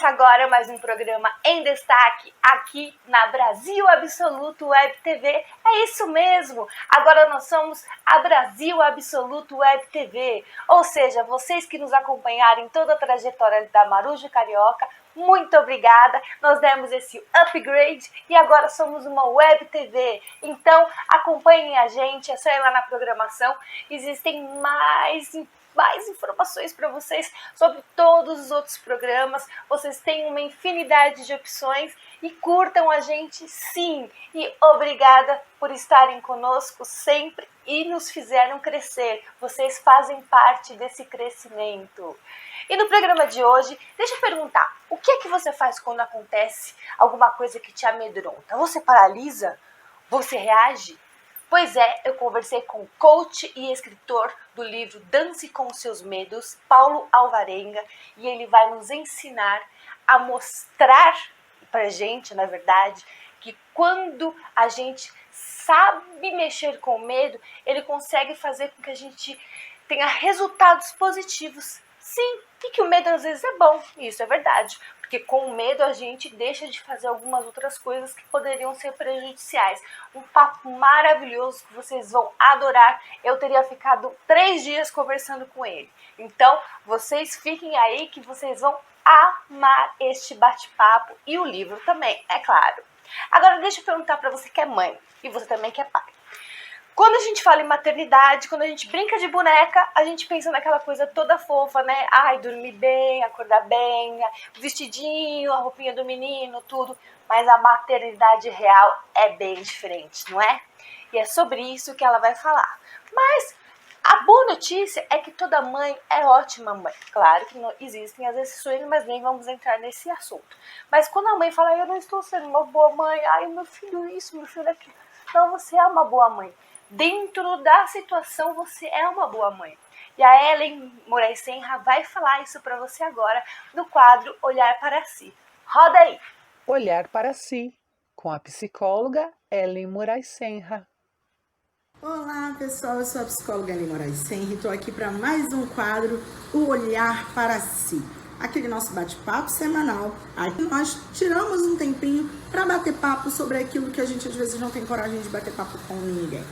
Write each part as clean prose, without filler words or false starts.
Começa agora mais um programa em destaque aqui na Brasil Absoluto Web TV. É isso mesmo, agora nós somos a Brasil Absoluto Web TV. Ou seja, vocês que nos acompanharam em toda a trajetória da Marujo Carioca, muito obrigada. Nós demos esse upgrade e agora somos uma Web TV. Então acompanhem a gente, é só ir lá na programação. Existem mais informações para vocês sobre todos os outros programas. Vocês têm uma infinidade de opções e curtam a gente sim. E obrigada por estarem conosco sempre e nos fizeram crescer. Vocês fazem parte desse crescimento. E no programa de hoje, deixa eu perguntar, o que é que você faz quando acontece alguma coisa que te amedronta? Você paralisa? Você reage? Pois é, eu conversei com o coach e escritor do livro Dance com Seus Medos, Paulo Alvarenga, e ele vai nos ensinar a mostrar pra gente, na verdade, que quando a gente sabe mexer com o medo, ele consegue fazer com que a gente tenha resultados positivos. Sim, e que o medo às vezes é bom, isso é verdade, porque com o medo a gente deixa de fazer algumas outras coisas que poderiam ser prejudiciais. Um papo maravilhoso que vocês vão adorar, eu teria ficado 3 dias conversando com ele. Então, vocês fiquem aí que vocês vão amar este bate-papo e o livro também, é claro. Agora deixa eu perguntar para você que é mãe e você também que é pai. Quando a gente fala em maternidade, quando a gente brinca de boneca, a gente pensa naquela coisa toda fofa, né? Ai, dormir bem, acordar bem, vestidinho, a roupinha do menino, tudo. Mas a maternidade real é bem diferente, não é? E é sobre isso que ela vai falar. Mas a boa notícia é que toda mãe é ótima mãe. Claro que não existem as exceções, mas nem vamos entrar nesse assunto. Mas quando a mãe fala, eu não estou sendo uma boa mãe, ai, meu filho isso, meu filho aquilo. Não, você é uma boa mãe. Dentro da situação, você é uma boa mãe. E a Ellen Moraes Senra vai falar isso para você agora no quadro Olhar para Si. Roda aí! Olhar para Si, com a psicóloga Ellen Moraes Senra. Olá pessoal, eu sou a psicóloga Ellen Moraes Senra e estou aqui para mais um quadro, o Olhar para Si. Aquele nosso bate-papo semanal, aqui nós tiramos um tempinho para bater papo sobre aquilo que a gente às vezes não tem coragem de bater papo com ninguém.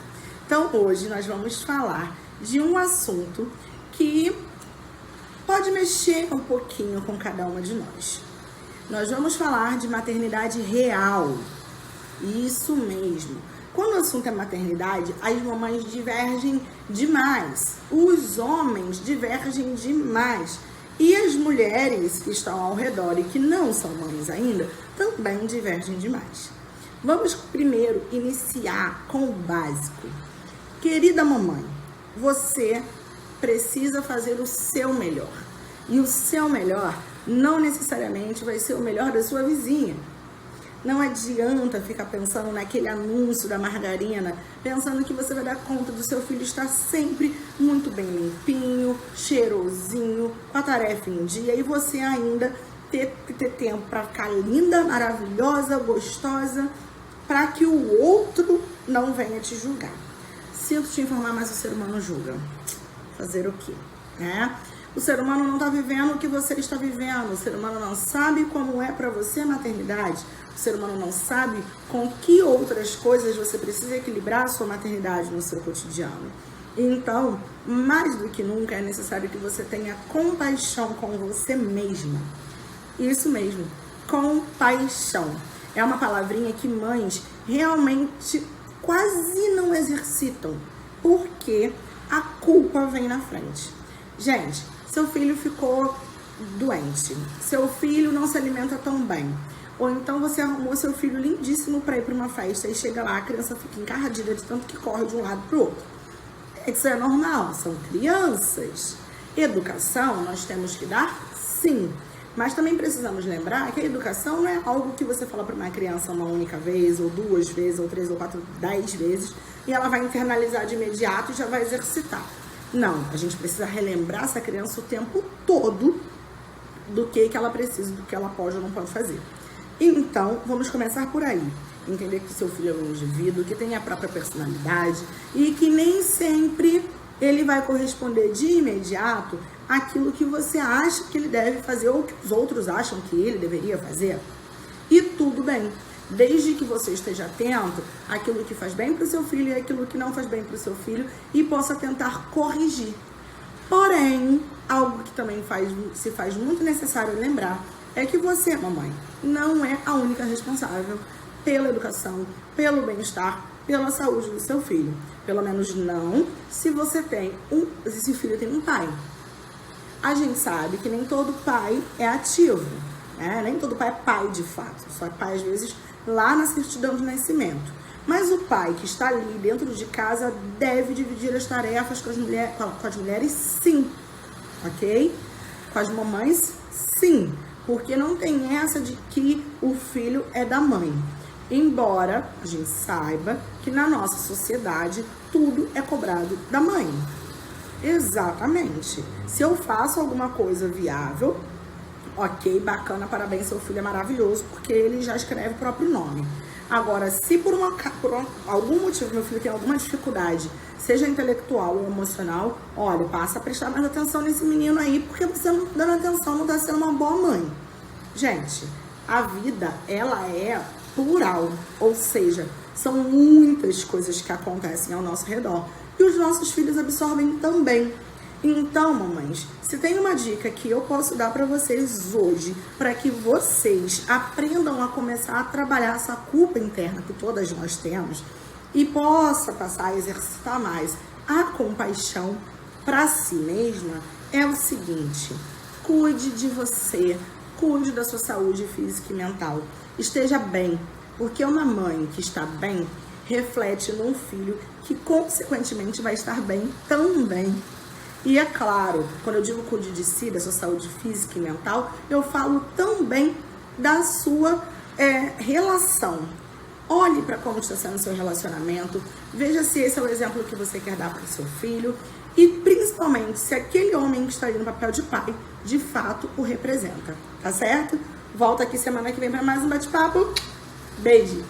Então hoje nós vamos falar de um assunto que pode mexer um pouquinho com cada uma de nós. Nós vamos falar de maternidade real, isso mesmo. Quando o assunto é maternidade, as mamães divergem demais, os homens divergem demais. E as mulheres que estão ao redor e que não são mães ainda, também divergem demais. Vamos primeiro iniciar com o básico. Querida mamãe, você precisa fazer o seu melhor. E o seu melhor não necessariamente vai ser o melhor da sua vizinha. Não adianta ficar pensando naquele anúncio da margarina, pensando que você vai dar conta do seu filho estar sempre muito bem limpinho, cheirosinho, com a tarefa em dia e você ainda ter tempo para ficar linda, maravilhosa, gostosa, para que o outro não venha te julgar. Sinto te informar, mas o ser humano julga. Fazer o quê? O ser humano não está vivendo o que você está vivendo. O ser humano não sabe como é para você a maternidade. O ser humano não sabe com que outras coisas você precisa equilibrar a sua maternidade no seu cotidiano. Então, mais do que nunca, é necessário que você tenha compaixão com você mesma. Isso mesmo, compaixão. É uma palavrinha que mães realmente quase não exercitam, porque a culpa vem na frente. Gente, seu filho ficou doente, seu filho não se alimenta tão bem, ou então você arrumou seu filho lindíssimo para ir para uma festa e chega lá, a criança fica encardida de tanto que corre de um lado para o outro. Isso é normal, são crianças. Educação nós temos que dar, sim. Mas também precisamos lembrar que a educação não é algo que você fala para uma criança uma única vez, ou 2 vezes, ou 3, ou 4, 10 vezes, e ela vai internalizar de imediato e já vai exercitar. Não, a gente precisa relembrar essa criança o tempo todo do que ela precisa, do que ela pode ou não pode fazer. Então, vamos começar por aí. Entender que seu filho é um indivíduo, que tem a própria personalidade e que nem sempre ele vai corresponder de imediato aquilo que você acha que ele deve fazer ou que os outros acham que ele deveria fazer. E tudo bem, desde que você esteja atento àquilo que faz bem para o seu filho e àquilo que não faz bem para o seu filho e possa tentar corrigir. Porém, algo que também se faz muito necessário lembrar é que você, mamãe, não é a única responsável pela educação, pelo bem-estar, pela saúde do seu filho. Pelo menos não se esse filho tem um pai. A gente sabe que nem todo pai é ativo, né? Nem todo pai é pai de fato. Só é pai, às vezes, lá na certidão de nascimento. Mas o pai que está ali dentro de casa deve dividir as tarefas com as mulheres, sim. Ok? Com as mamães, sim. Porque não tem essa de que o filho é da mãe. Embora a gente saiba que na nossa sociedade tudo é cobrado da mãe. Exatamente. Se eu faço alguma coisa viável, ok, bacana, parabéns, seu filho é maravilhoso, porque ele já escreve o próprio nome. Agora, se por algum motivo meu filho tem alguma dificuldade, seja intelectual ou emocional, olha, passa a prestar mais atenção nesse menino aí, porque você não tá dando atenção, não tá sendo uma boa mãe. Gente, a vida, ela é plural, ou seja, são muitas coisas que acontecem ao nosso redor e os nossos filhos absorvem também. Então, mamães, se tem uma dica que eu posso dar para vocês hoje, para que vocês aprendam a começar a trabalhar essa culpa interna que todas nós temos e possa passar a exercitar mais a compaixão para si mesma, é o seguinte: cuide de você, cuide da sua saúde física e mental. Esteja bem, porque uma mãe que está bem reflete num filho que, consequentemente, vai estar bem também. E é claro, quando eu digo cuide de si, da sua saúde física e mental, eu falo também da sua relação. Olhe para como está sendo o seu relacionamento, veja se esse é o exemplo que você quer dar para o seu filho e, principalmente, se aquele homem que está ali no papel de pai, de fato, o representa. Tá certo? Volto aqui semana que vem para mais um bate-papo. Beijo!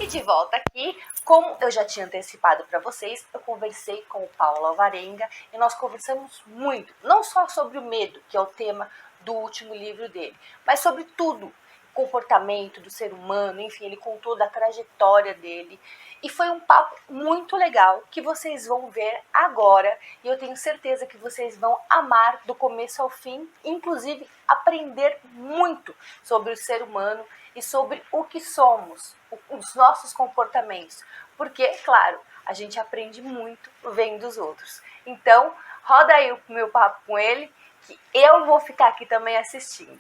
E de volta aqui, como eu já tinha antecipado para vocês, eu conversei com o Paulo Alvarenga e nós conversamos muito, não só sobre o medo, que é o tema do último livro dele, mas sobre tudo, comportamento do ser humano, enfim, ele contou da trajetória dele. E foi um papo muito legal que vocês vão ver agora e eu tenho certeza que vocês vão amar do começo ao fim, inclusive aprender muito sobre o ser humano e sobre o que somos, os nossos comportamentos. Porque, claro, a gente aprende muito vendo dos outros. Então, roda aí o meu papo com ele, que eu vou ficar aqui também assistindo.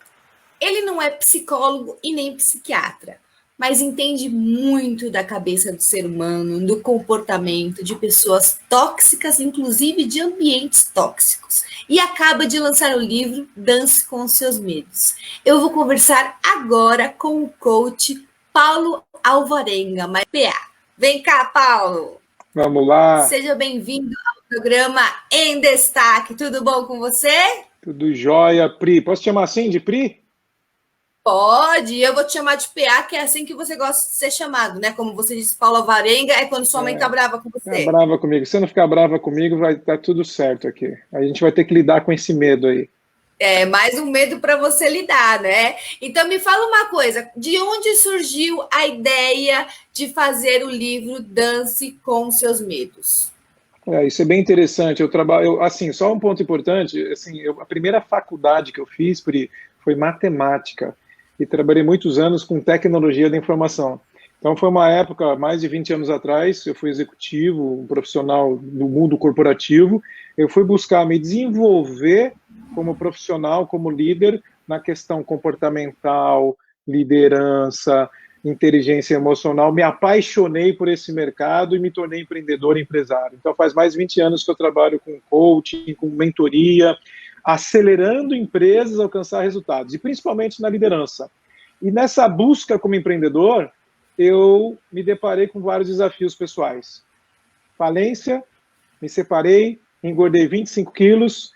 Ele não é psicólogo e nem psiquiatra, mas entende muito da cabeça do ser humano, do comportamento de pessoas tóxicas, inclusive de ambientes tóxicos. E acaba de lançar o livro Dance com os Seus Medos. Eu vou conversar agora com o coach Paulo Alvarenga, mas PA. Vem cá, Paulo. Vamos lá. Seja bem-vindo ao programa Em Destaque. Tudo bom com você? Tudo jóia, Pri. Posso te chamar assim de Pri? Pode, eu vou te chamar de PA, que é assim que você gosta de ser chamado, né? Como você disse, Paulo Alvarenga, é quando sua mãe tá brava com você. Tá brava comigo. Se você não ficar brava comigo, vai estar tudo certo aqui. A gente vai ter que lidar com esse medo aí. É, mais um medo para você lidar, né? Então me fala uma coisa, de onde surgiu a ideia de fazer o livro Dance com os Seus Medos? Isso é bem interessante. Eu trabalho, assim, só um ponto importante, assim, a primeira faculdade que eu fiz, Pri, foi matemática. E trabalhei muitos anos com tecnologia da informação. Então foi uma época, mais de 20 anos atrás, eu fui executivo, um profissional do mundo corporativo, eu fui buscar me desenvolver como profissional, como líder, na questão comportamental, liderança, inteligência emocional, me apaixonei por esse mercado e me tornei empreendedor e empresário. Então faz mais de 20 anos que eu trabalho com coaching, com mentoria, acelerando empresas a alcançar resultados, e principalmente na liderança. E nessa busca como empreendedor, eu me deparei com vários desafios pessoais. Falência, me separei, engordei 25 quilos,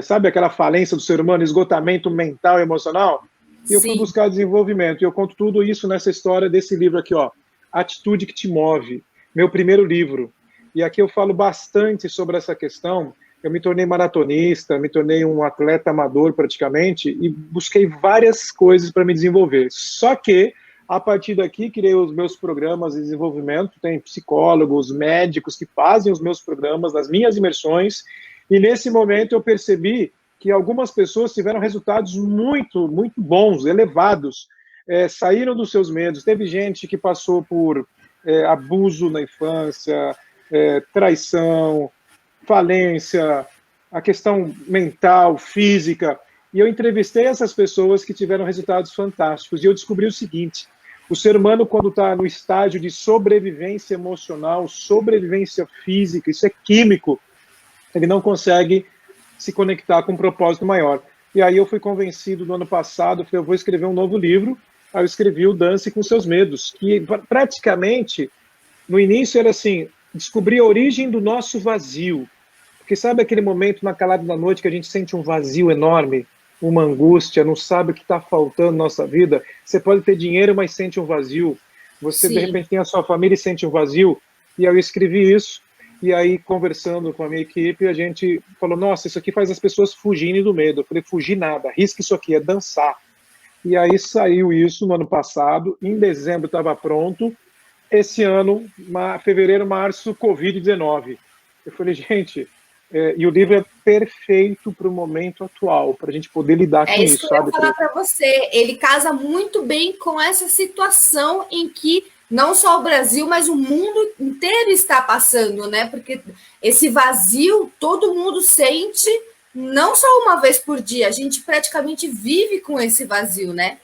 sabe aquela falência do ser humano, esgotamento mental e emocional? E eu fui buscar desenvolvimento, e eu conto tudo isso nessa história desse livro aqui, ó, Atitude que te Move, meu primeiro livro. E aqui eu falo bastante sobre essa questão. eu me tornei maratonista, me tornei um atleta amador praticamente e busquei várias coisas para me desenvolver. Só que, a partir daqui, criei os meus programas de desenvolvimento, tem psicólogos, médicos que fazem os meus programas, nas minhas imersões, e nesse momento eu percebi que algumas pessoas tiveram resultados muito, muito bons, elevados, saíram dos seus medos. Teve gente que passou por abuso na infância, traição, falência, a questão mental, física, e eu entrevistei essas pessoas que tiveram resultados fantásticos, e eu descobri o seguinte: o ser humano, quando está no estágio de sobrevivência emocional, sobrevivência física, isso é químico, ele não consegue se conectar com um propósito maior. E aí eu fui convencido no ano passado, eu falei, eu vou escrever um novo livro. Aí eu escrevi o Dance com Seus Medos, que praticamente, no início era assim, descobrir a origem do nosso vazio. Porque sabe aquele momento na calada da noite que a gente sente um vazio enorme, uma angústia, não sabe o que está faltando na nossa vida? Você pode ter dinheiro, mas sente um vazio. Você, de repente, tem a sua família e sente um vazio. E aí eu escrevi isso, e aí, conversando com a minha equipe, a gente falou, nossa, isso aqui faz as pessoas fugirem do medo. Eu falei, fugir nada, arrisca isso aqui, é dançar. E aí saiu isso no ano passado, em dezembro estava pronto, esse ano, fevereiro, março, Covid-19. Eu falei, gente, e o livro é perfeito para o momento atual, para a gente poder lidar com isso. É isso que eu ia falar para você, ele casa muito bem com essa situação em que não só o Brasil, mas o mundo inteiro está passando, né? Porque esse vazio todo mundo sente, não só uma vez por dia, a gente praticamente vive com esse vazio, né?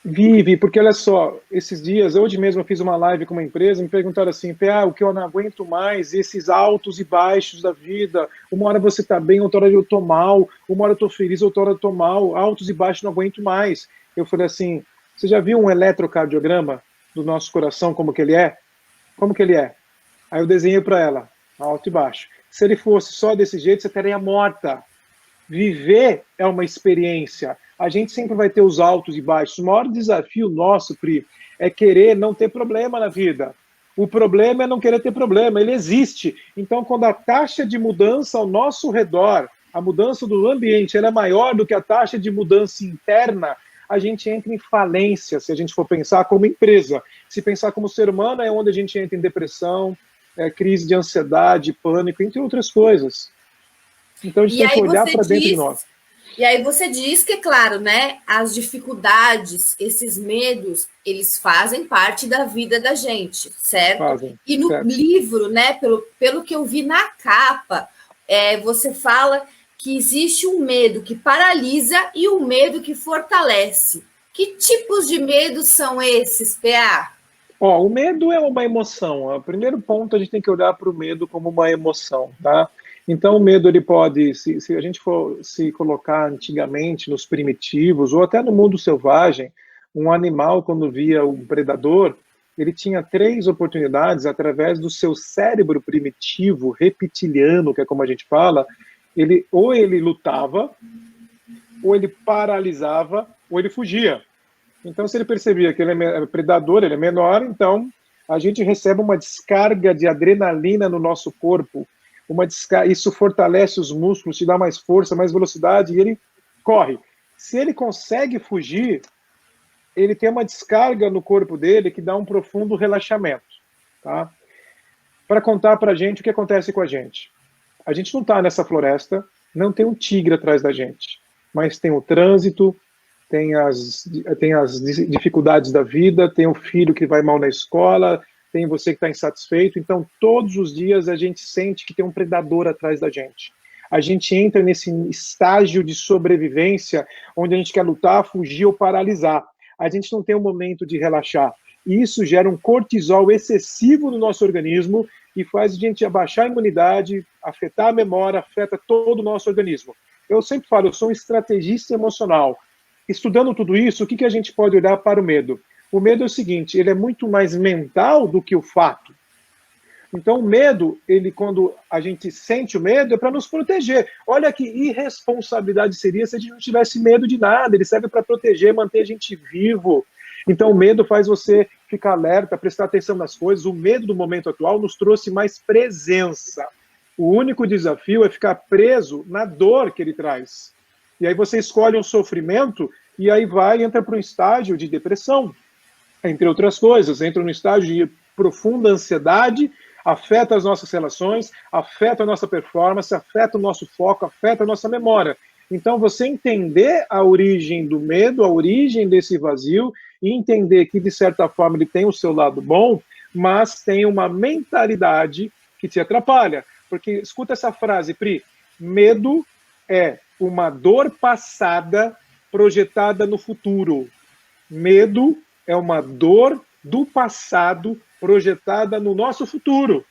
Vive, porque olha só, esses dias, hoje mesmo eu fiz uma live com uma empresa, me perguntaram assim, o que eu não aguento mais, esses altos e baixos da vida, uma hora você tá bem, outra hora eu tô mal, uma hora eu tô feliz, outra hora eu tô mal, altos e baixos não aguento mais. Eu falei assim, você já viu um eletrocardiograma do nosso coração, como que ele é? Como que ele é? Aí eu desenhei para ela, alto e baixo. Se ele fosse só desse jeito, você estaria morta. Viver é uma experiência. A gente sempre vai ter os altos e baixos. O maior desafio nosso, Pri, é querer não ter problema na vida. O problema é não querer ter problema, ele existe. Então, quando a taxa de mudança ao nosso redor, a mudança do ambiente, ela é maior do que a taxa de mudança interna, a gente entra em falência, se a gente for pensar como empresa. Se pensar como ser humano, é onde a gente entra em depressão, crise de ansiedade, pânico, entre outras coisas. Então, a gente tem que olhar para dentro de nós. E aí você diz que, claro, né, as dificuldades, esses medos, eles fazem parte da vida da gente, certo? Fazem, e no livro, né, pelo que eu vi na capa, você fala que existe um medo que paralisa e um medo que fortalece. Que tipos de medos são esses, PA? O medo é uma emoção. O primeiro ponto, a gente tem que olhar para o medo como uma emoção, tá? Então, o medo, ele pode, se a gente for se colocar antigamente nos primitivos, ou até no mundo selvagem, um animal, quando via um predador, ele tinha 3 oportunidades, através do seu cérebro primitivo, reptiliano, que é como a gente fala, ou ele lutava, ou ele paralisava, ou ele fugia. Então, se ele percebia que ele é predador, ele é menor, então a gente recebe uma descarga de adrenalina no nosso corpo, isso fortalece os músculos, te dá mais força, mais velocidade, e ele corre. Se ele consegue fugir, ele tem uma descarga no corpo dele que dá um profundo relaxamento. Tá? Para contar para a gente o que acontece com a gente. A gente não está nessa floresta, não tem um tigre atrás da gente, mas tem o trânsito, tem as dificuldades da vida, tem o filho que vai mal na escola, tem você que está insatisfeito. Então, todos os dias a gente sente que tem um predador atrás da gente. A gente entra nesse estágio de sobrevivência, onde a gente quer lutar, fugir ou paralisar. A gente não tem um momento de relaxar. E isso gera um cortisol excessivo no nosso organismo e faz a gente abaixar a imunidade, afetar a memória, afeta todo o nosso organismo. Eu sempre falo, eu sou um estrategista emocional. Estudando tudo isso, o que a gente pode olhar para o medo? O medo é o seguinte, ele é muito mais mental do que o fato. Então, o medo, quando a gente sente o medo, é para nos proteger. Olha que irresponsabilidade seria se a gente não tivesse medo de nada. Ele serve para proteger, manter a gente vivo. Então, o medo faz você ficar alerta, prestar atenção nas coisas. O medo do momento atual nos trouxe mais presença. O único desafio é ficar preso na dor que ele traz. E aí você escolhe um sofrimento e aí entra para um estágio de depressão, entre outras coisas. Entra no estágio de profunda ansiedade, afeta as nossas relações, afeta a nossa performance, afeta o nosso foco, afeta a nossa memória. Então, você entender a origem do medo, a origem desse vazio, e entender que, de certa forma, ele tem o seu lado bom, mas tem uma mentalidade que te atrapalha. Porque, escuta essa frase, Pri, medo é uma dor passada projetada no futuro. Medo é uma dor do passado projetada no nosso futuro.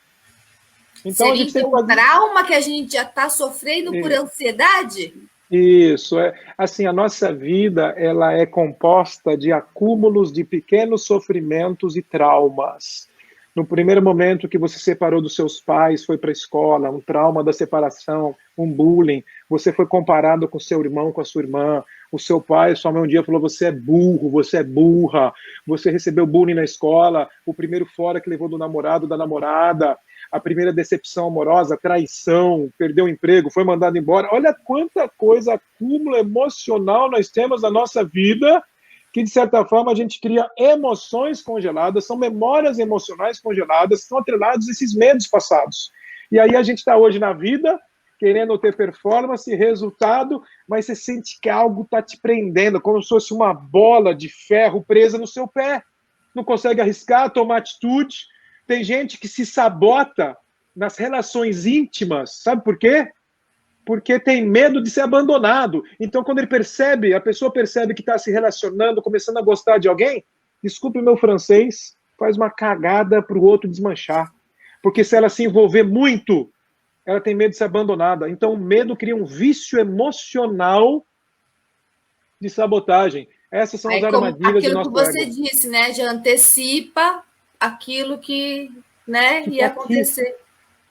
Então, seria a gente tem um trauma que a gente já está sofrendo por ansiedade? Isso, assim, a nossa vida, ela é composta de acúmulos de pequenos sofrimentos e traumas. No primeiro momento que você separou dos seus pais, foi para a escola, um trauma da separação, um bullying, você foi comparado com seu irmão, com a sua irmã, o seu pai, sua mãe um dia falou, você é burro, você é burra, você recebeu bullying na escola, o primeiro fora que levou do namorado, da namorada, a primeira decepção amorosa, traição, perdeu o emprego, foi mandado embora. Olha quanta coisa, acúmulo emocional nós temos na nossa vida, que, de certa forma, a gente cria emoções congeladas, são memórias emocionais congeladas, estão atrelados a esses medos passados. E aí a gente está hoje na vida, querendo ter performance, resultado, mas você sente que algo está te prendendo, como se fosse uma bola de ferro presa no seu pé. Não consegue arriscar, tomar atitude. Tem gente que se sabota nas relações íntimas, sabe por quê? Porque tem medo de ser abandonado. Então, quando ele percebe, a pessoa percebe que está se relacionando, começando a gostar de alguém, desculpe o meu francês, faz uma cagada para o outro desmanchar. Porque se ela se envolver muito, ela tem medo de ser abandonada. Então, o medo cria um vício emocional de sabotagem. Essas são as armadilhas do nosso ego. Aquilo que você disse, né? Já antecipa aquilo que, né, ia acontecer.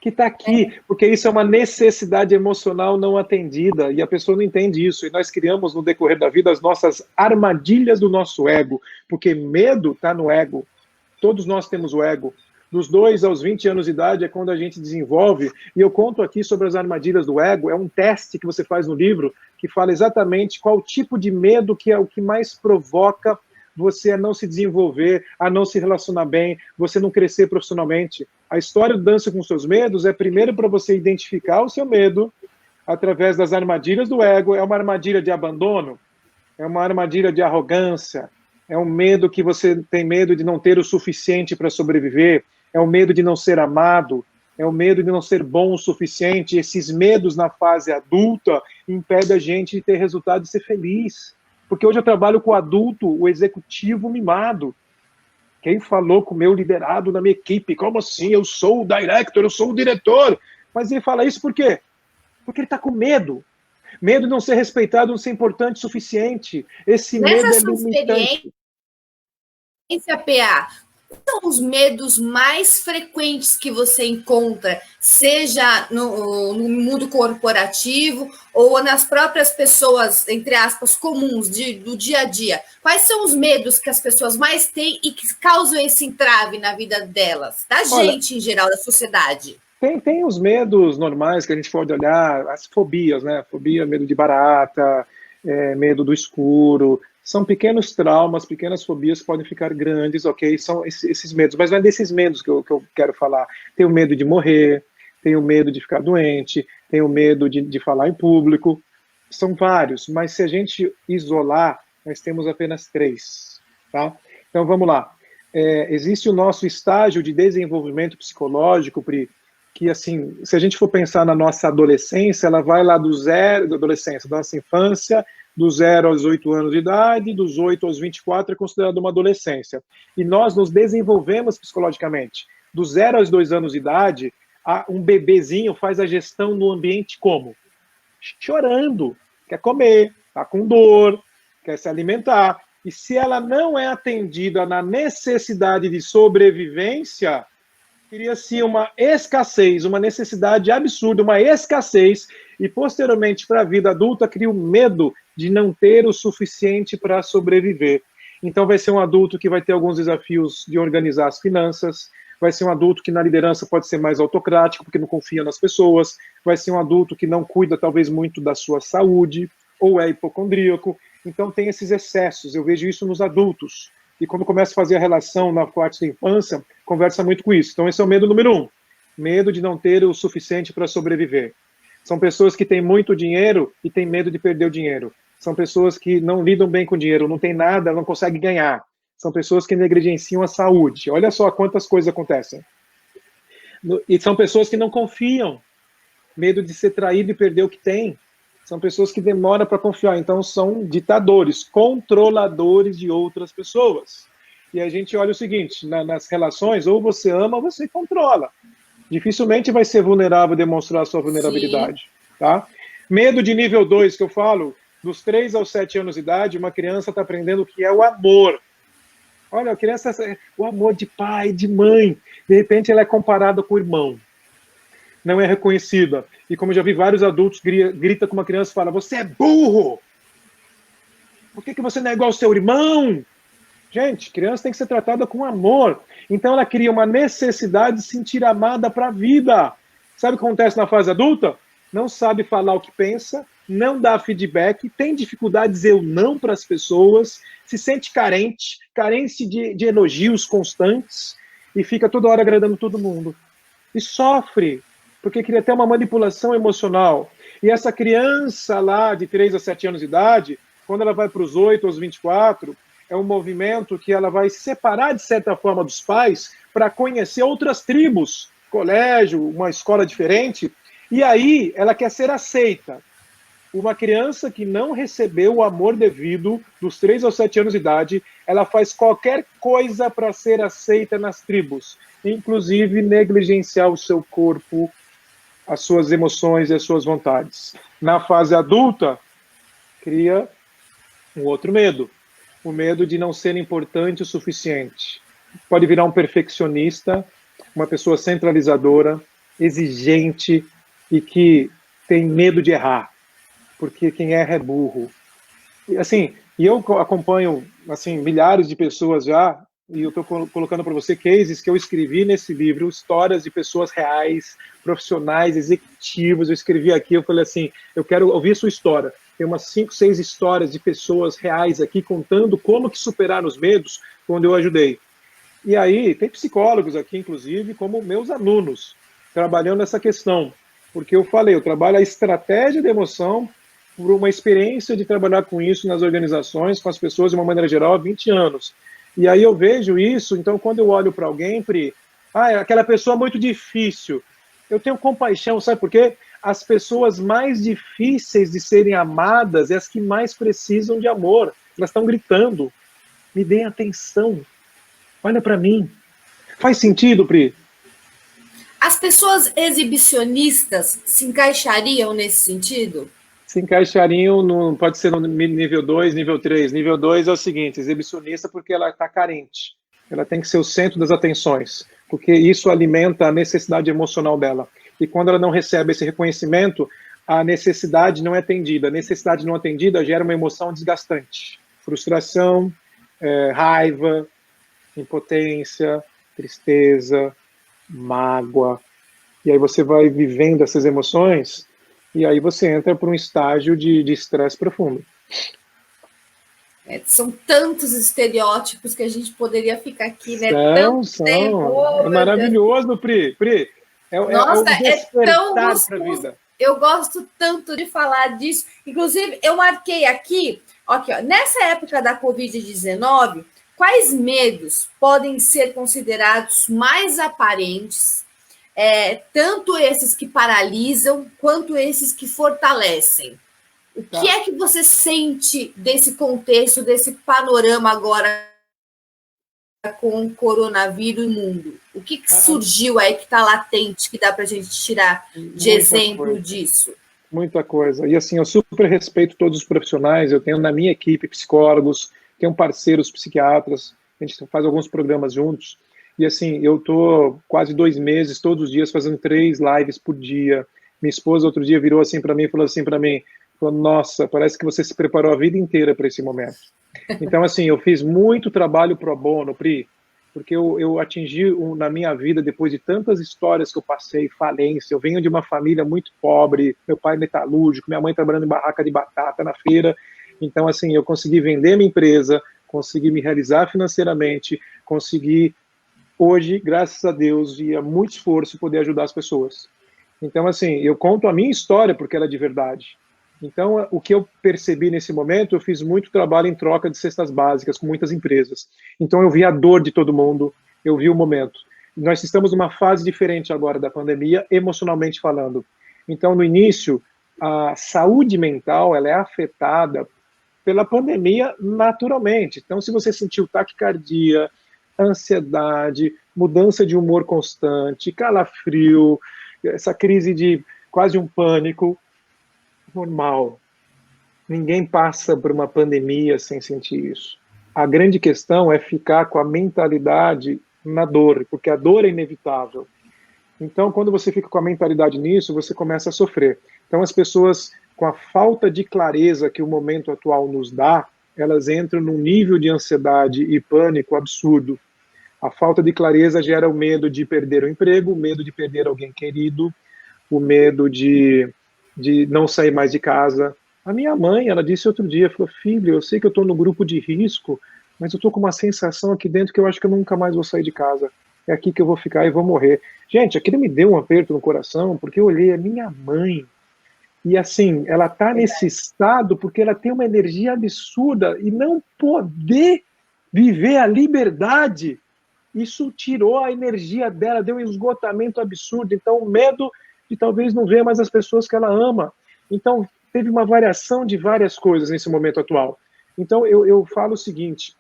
Que está aqui, porque isso é uma necessidade emocional não atendida, e a pessoa não entende isso, e nós criamos no decorrer da vida as nossas armadilhas do nosso ego, porque medo está no ego, todos nós temos o ego, dos 2 aos 20 anos de idade é quando a gente desenvolve, e eu conto aqui sobre as armadilhas do ego, é um teste que você faz no livro, que fala exatamente qual tipo de medo que é o que mais provoca você a não se desenvolver, a não se relacionar bem, você não crescer profissionalmente. A história do Dança com Seus Medos é primeiro para você identificar o seu medo através das armadilhas do ego. É uma armadilha de abandono, é uma armadilha de arrogância, é um medo que você tem medo de não ter o suficiente para sobreviver, é o medo de não ser amado, é o medo de não ser bom o suficiente. Esses medos na fase adulta impedem a gente de ter resultado e ser feliz. Porque hoje eu trabalho com o adulto, o executivo mimado. Quem falou com o meu liderado na minha equipe? Como assim? Eu sou o director, eu sou o diretor. Mas ele fala isso por quê? Porque ele está com medo. Medo de não ser respeitado, não ser importante o suficiente. Esse medo é limitante. Experiência, PA, quais são os medos mais frequentes que você encontra, seja no mundo corporativo ou nas próprias pessoas, entre aspas, comuns, do dia a dia? Quais são os medos que as pessoas mais têm e que causam esse entrave na vida delas? Da gente, em geral, da sociedade. Tem os medos normais que a gente pode olhar, as fobias, né? Fobia, medo de barata, medo do escuro. São pequenos traumas, pequenas fobias que podem ficar grandes, ok? São esses medos, mas não é desses medos que eu quero falar. Tenho medo de morrer, tenho medo de ficar doente, tenho medo de falar em público. São vários, mas se a gente isolar, nós temos apenas 3, tá? Então vamos lá. Existe o nosso estágio de desenvolvimento psicológico, Pri, que assim, se a gente for pensar na nossa adolescência, ela vai lá do zero, da adolescência, da nossa infância, do 0 aos 8 anos de idade, dos 8 aos 24 é considerado uma adolescência. E nós nos desenvolvemos psicologicamente. Do 0 aos 2 anos de idade, um bebezinho faz a gestão no ambiente como? Chorando, quer comer, está com dor, quer se alimentar. E se ela não é atendida na necessidade de sobrevivência, cria-se uma escassez, uma necessidade absurda, uma escassez, e posteriormente para a vida adulta cria o medo de não ter o suficiente para sobreviver. Então vai ser um adulto que vai ter alguns desafios de organizar as finanças, vai ser um adulto que na liderança pode ser mais autocrático, porque não confia nas pessoas, vai ser um adulto que não cuida talvez muito da sua saúde, ou é hipocondríaco. Então tem esses excessos, eu vejo isso nos adultos. E quando começo a fazer a relação na parte da infância, conversa muito com isso. Então esse é o medo número 1, medo de não ter o suficiente para sobreviver. São pessoas que têm muito dinheiro e têm medo de perder o dinheiro. São pessoas que não lidam bem com dinheiro, não tem nada, não conseguem ganhar. São pessoas que negligenciam a saúde. Olha só quantas coisas acontecem. E são pessoas que não confiam, medo de ser traído e perder o que tem. São pessoas que demoram para confiar. Então são ditadores, controladores de outras pessoas. E a gente olha o seguinte, nas relações, ou você ama ou você controla. Dificilmente vai ser vulnerável demonstrar a sua vulnerabilidade. Tá? Medo de nível 2, que eu falo, dos 3 aos 7 anos de idade, uma criança está aprendendo o que é o amor. Olha, a criança, o amor de pai, de mãe, de repente ela é comparada com o irmão. Não é reconhecida. E como eu já vi vários adultos grita com uma criança e fala, você é burro! Por que você não é igual ao seu irmão? Gente, criança tem que ser tratada com amor. Então ela cria uma necessidade de se sentir amada para a vida. Sabe o que acontece na fase adulta? Não sabe falar o que pensa, não dá feedback, tem dificuldade de dizer o não para as pessoas, se sente carente de elogios constantes e fica toda hora agradando todo mundo. E sofre, porque queria ter uma manipulação emocional. E essa criança lá de 3 a 7 anos de idade, quando ela vai para os 8 aos 24, é um movimento que ela vai separar, de certa forma, dos pais para conhecer outras tribos, colégio, uma escola diferente, e aí ela quer ser aceita. Uma criança que não recebeu o amor devido dos 3 aos 7 anos de idade, ela faz qualquer coisa para ser aceita nas tribos, inclusive negligenciar o seu corpo, as suas emoções e as suas vontades. Na fase adulta, cria um outro medo, o medo de não ser importante o suficiente. Pode virar um perfeccionista, uma pessoa centralizadora, exigente e que tem medo de errar, porque quem erra é burro. E eu acompanho milhares de pessoas já, e eu estou colocando para você cases que eu escrevi nesse livro, histórias de pessoas reais, profissionais, executivos. Eu escrevi aqui, eu falei assim, eu quero ouvir a sua história. Tem umas 5, 6 histórias de pessoas reais aqui contando como que superaram os medos quando eu ajudei. E aí, tem psicólogos aqui, inclusive, como meus alunos, trabalhando nessa questão. Porque eu falei, eu trabalho a estratégia de emoção por uma experiência de trabalhar com isso nas organizações, com as pessoas de uma maneira geral, há 20 anos. E aí eu vejo isso, então quando eu olho para alguém, Pri, aquela pessoa é muito difícil. Eu tenho compaixão, sabe por quê? As pessoas mais difíceis de serem amadas é as que mais precisam de amor. Elas estão gritando, me deem atenção, olha para mim. Faz sentido, Pri? As pessoas exibicionistas se encaixariam nesse sentido? Se encaixariam, pode ser no nível 2, nível 3. Nível 2 é o seguinte, exibicionista porque ela está carente. Ela tem que ser o centro das atenções, porque isso alimenta a necessidade emocional dela. E quando ela não recebe esse reconhecimento, a necessidade não é atendida. A necessidade não atendida gera uma emoção desgastante. Frustração, raiva, impotência, tristeza, mágoa. E aí você vai vivendo essas emoções e aí você entra por um estágio de estresse profundo. São tantos estereótipos que a gente poderia ficar aqui, né? São. É maravilhoso, Pri. Nossa, é tão gostoso. Pra vida. Eu gosto tanto de falar disso. Inclusive, eu marquei aqui, ó, nessa época da Covid-19, quais medos podem ser considerados mais aparentes, tanto esses que paralisam, quanto esses que fortalecem? O que é que você sente desse contexto, desse panorama agora com o coronavírus no mundo? O que surgiu aí que está latente, que dá para a gente tirar de exemplo disso? Muita coisa. E assim, eu super respeito todos os profissionais, eu tenho na minha equipe psicólogos, tenho parceiros psiquiatras, a gente faz alguns programas juntos, e assim, eu estou quase 2 meses, todos os dias, fazendo 3 lives por dia. Minha esposa outro dia virou assim para mim e falou assim para mim, nossa, parece que você se preparou a vida inteira para esse momento. Então, assim, eu fiz muito trabalho pro bono, Pri. porque eu atingi na minha vida, depois de tantas histórias que eu passei, falência, eu venho de uma família muito pobre, meu pai metalúrgico, minha mãe trabalhando em barraca de batata na feira, então assim, eu consegui vender minha empresa, consegui me realizar financeiramente, consegui hoje, graças a Deus, via muito esforço, poder ajudar as pessoas. Então assim, eu conto a minha história porque ela é de verdade. Então, o que eu percebi nesse momento, eu fiz muito trabalho em troca de cestas básicas com muitas empresas. Então, eu vi a dor de todo mundo, eu vi o momento. Nós estamos numa fase diferente agora da pandemia, emocionalmente falando. Então, no início, a saúde mental ela é afetada pela pandemia naturalmente. Então, se você sentiu taquicardia, ansiedade, mudança de humor constante, calafrio, essa crise de quase um pânico, normal. Ninguém passa por uma pandemia sem sentir isso. A grande questão é ficar com a mentalidade na dor, porque a dor é inevitável. Então, quando você fica com a mentalidade nisso, você começa a sofrer. Então, as pessoas, com a falta de clareza que o momento atual nos dá, elas entram num nível de ansiedade e pânico absurdo. A falta de clareza gera o medo de perder o emprego, o medo de perder alguém querido, o medo de não sair mais de casa. A minha mãe, ela disse outro dia, falou, filho, eu sei que eu estou no grupo de risco, mas eu estou com uma sensação aqui dentro que eu acho que eu nunca mais vou sair de casa. É aqui que eu vou ficar e vou morrer. Gente, aquilo me deu um aperto no coração, porque eu olhei a minha mãe, e assim, ela está nesse estado porque ela tem uma energia absurda, e não poder viver a liberdade, isso tirou a energia dela, deu um esgotamento absurdo. Então, o medo de talvez não ver mais as pessoas que ela ama. Então, teve uma variação de várias coisas nesse momento atual. Então, eu falo o seguinte,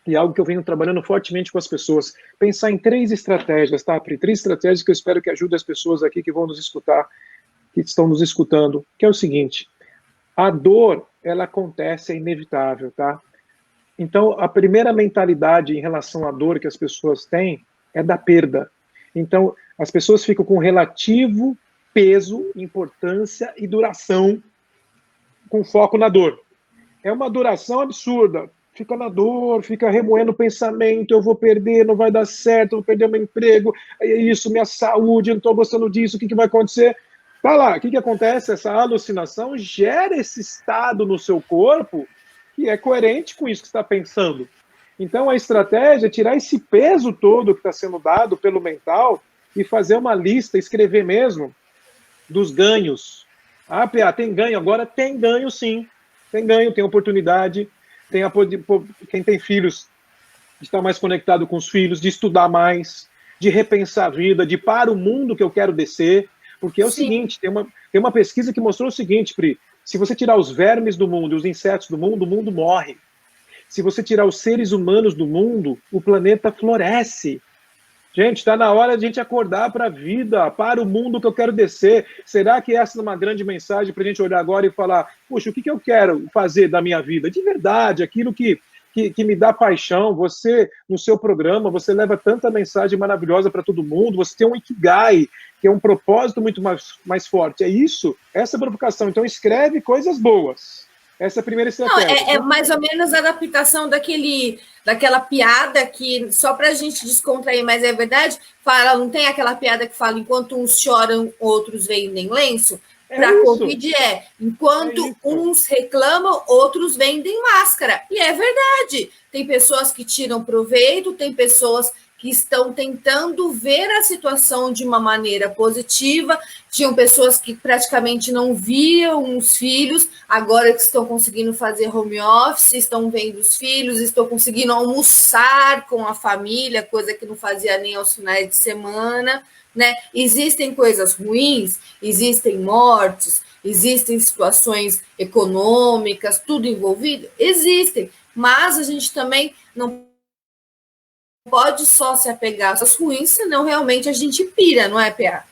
e algo que eu venho trabalhando fortemente com as pessoas, pensar em 3 estratégias, tá, Pri? 3 estratégias que eu espero que ajudem as pessoas aqui que vão nos escutar, que estão nos escutando, que é o seguinte, a dor, ela acontece, é inevitável, tá? Então, a primeira mentalidade em relação à dor que as pessoas têm é da perda. Então, as pessoas ficam com relativo peso, importância e duração com foco na dor. É uma duração absurda. Fica na dor, fica remoendo o pensamento, eu vou perder, não vai dar certo, eu vou perder meu emprego, é isso, minha saúde, eu não estou gostando disso, o que vai acontecer? Tá lá, o que acontece? Essa alucinação gera esse estado no seu corpo que é coerente com isso que você está pensando. Então, a estratégia é tirar esse peso todo que está sendo dado pelo mental e fazer uma lista, escrever mesmo, dos ganhos. Ah, PA, tem ganho agora? Tem ganho, sim. Tem ganho, tem oportunidade. Quem tem filhos, de estar mais conectado com os filhos, de estudar mais, de repensar a vida, de para o mundo que eu quero descer. Porque é o seguinte, tem uma pesquisa que mostrou o seguinte, Pri, se você tirar os vermes do mundo e os insetos do mundo, o mundo morre. Se você tirar os seres humanos do mundo, o planeta floresce. Gente, está na hora de a gente acordar para a vida, para o mundo que eu quero descer. Será que essa é uma grande mensagem para a gente olhar agora e falar, poxa, o que eu quero fazer da minha vida? De verdade, aquilo que me dá paixão. Você, no seu programa, você leva tanta mensagem maravilhosa para todo mundo, você tem um Ikigai, que é um propósito muito mais forte. É isso, essa provocação. Então, escreve coisas boas. Essa é a primeira estratégia. Não, é mais ou menos a adaptação daquela piada que, só para a gente descontrair, mas é verdade, fala, não tem aquela piada que fala, enquanto uns choram, outros vendem lenço? Para a Covid enquanto uns reclamam, outros vendem máscara. E é verdade. Tem pessoas que tiram proveito, tem pessoas que estão tentando ver a situação de uma maneira positiva. Tinham pessoas que praticamente não viam os filhos, agora que estão conseguindo fazer home office, estão vendo os filhos, estão conseguindo almoçar com a família, coisa que não fazia nem aos finais de semana, né? Existem coisas ruins, existem mortes, existem situações econômicas, tudo envolvido? Existem, mas a gente também não pode só se apegar às ruins, senão realmente a gente pira, não é, PA?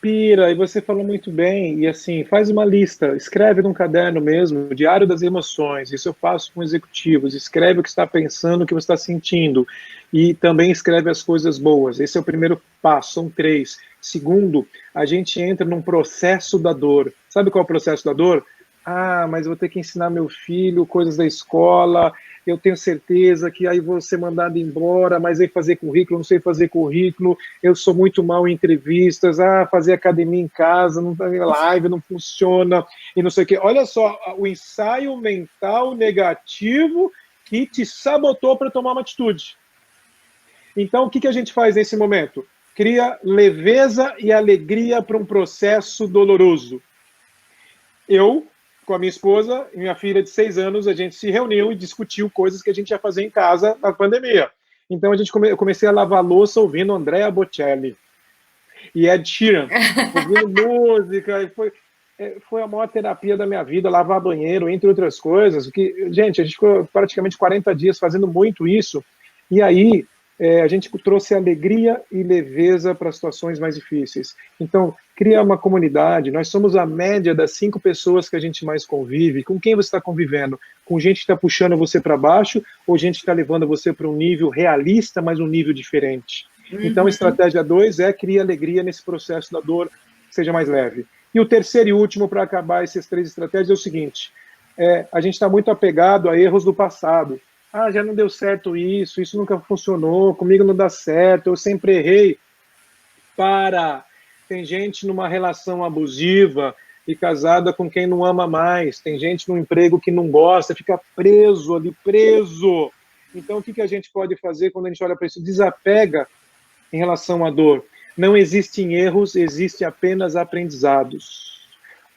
Pira, e você falou muito bem, e assim, faz uma lista, escreve num caderno mesmo, diário das emoções, isso eu faço com executivos, escreve o que está pensando, o que você está sentindo, e também escreve as coisas boas, esse é o primeiro passo, são 3. Segundo, a gente entra num processo da dor. Sabe qual é o processo da dor? Ah, mas eu vou ter que ensinar meu filho coisas da escola, eu tenho certeza que aí vou ser mandado embora, mas aí fazer currículo, não sei fazer currículo, eu sou muito mal em entrevistas, fazer academia em casa, não tem live, não funciona, e não sei o quê. Olha só, o ensaio mental negativo que te sabotou para tomar uma atitude. Então, o que a gente faz nesse momento? Cria leveza e alegria para um processo doloroso. Eu, com a minha esposa e minha filha de 6 anos, a gente se reuniu e discutiu coisas que a gente ia fazer em casa na pandemia. Então, eu comecei a lavar louça ouvindo Andrea Bocelli e Ed Sheeran, ouvindo música, e foi a maior terapia da minha vida, lavar banheiro, entre outras coisas. Gente, a gente ficou praticamente 40 dias fazendo muito isso, e aí a gente trouxe alegria e leveza para situações mais difíceis. Então, cria uma comunidade. Nós somos a média das 5 pessoas que a gente mais convive. Com quem você está convivendo? Com gente que está puxando você para baixo ou gente que está levando você para um nível realista, mas um nível diferente? Então, estratégia 2 é criar alegria nesse processo da dor, que seja mais leve. E o terceiro e último para acabar essas 3 estratégias é o seguinte: a gente está muito apegado a erros do passado. Já não deu certo isso nunca funcionou, comigo não dá certo, eu sempre errei. Tem gente numa relação abusiva e casada com quem não ama mais, tem gente num emprego que não gosta, fica preso ali, preso. Então, o que a gente pode fazer quando a gente olha para isso? Desapega em relação à dor. Não existem erros, existem apenas aprendizados.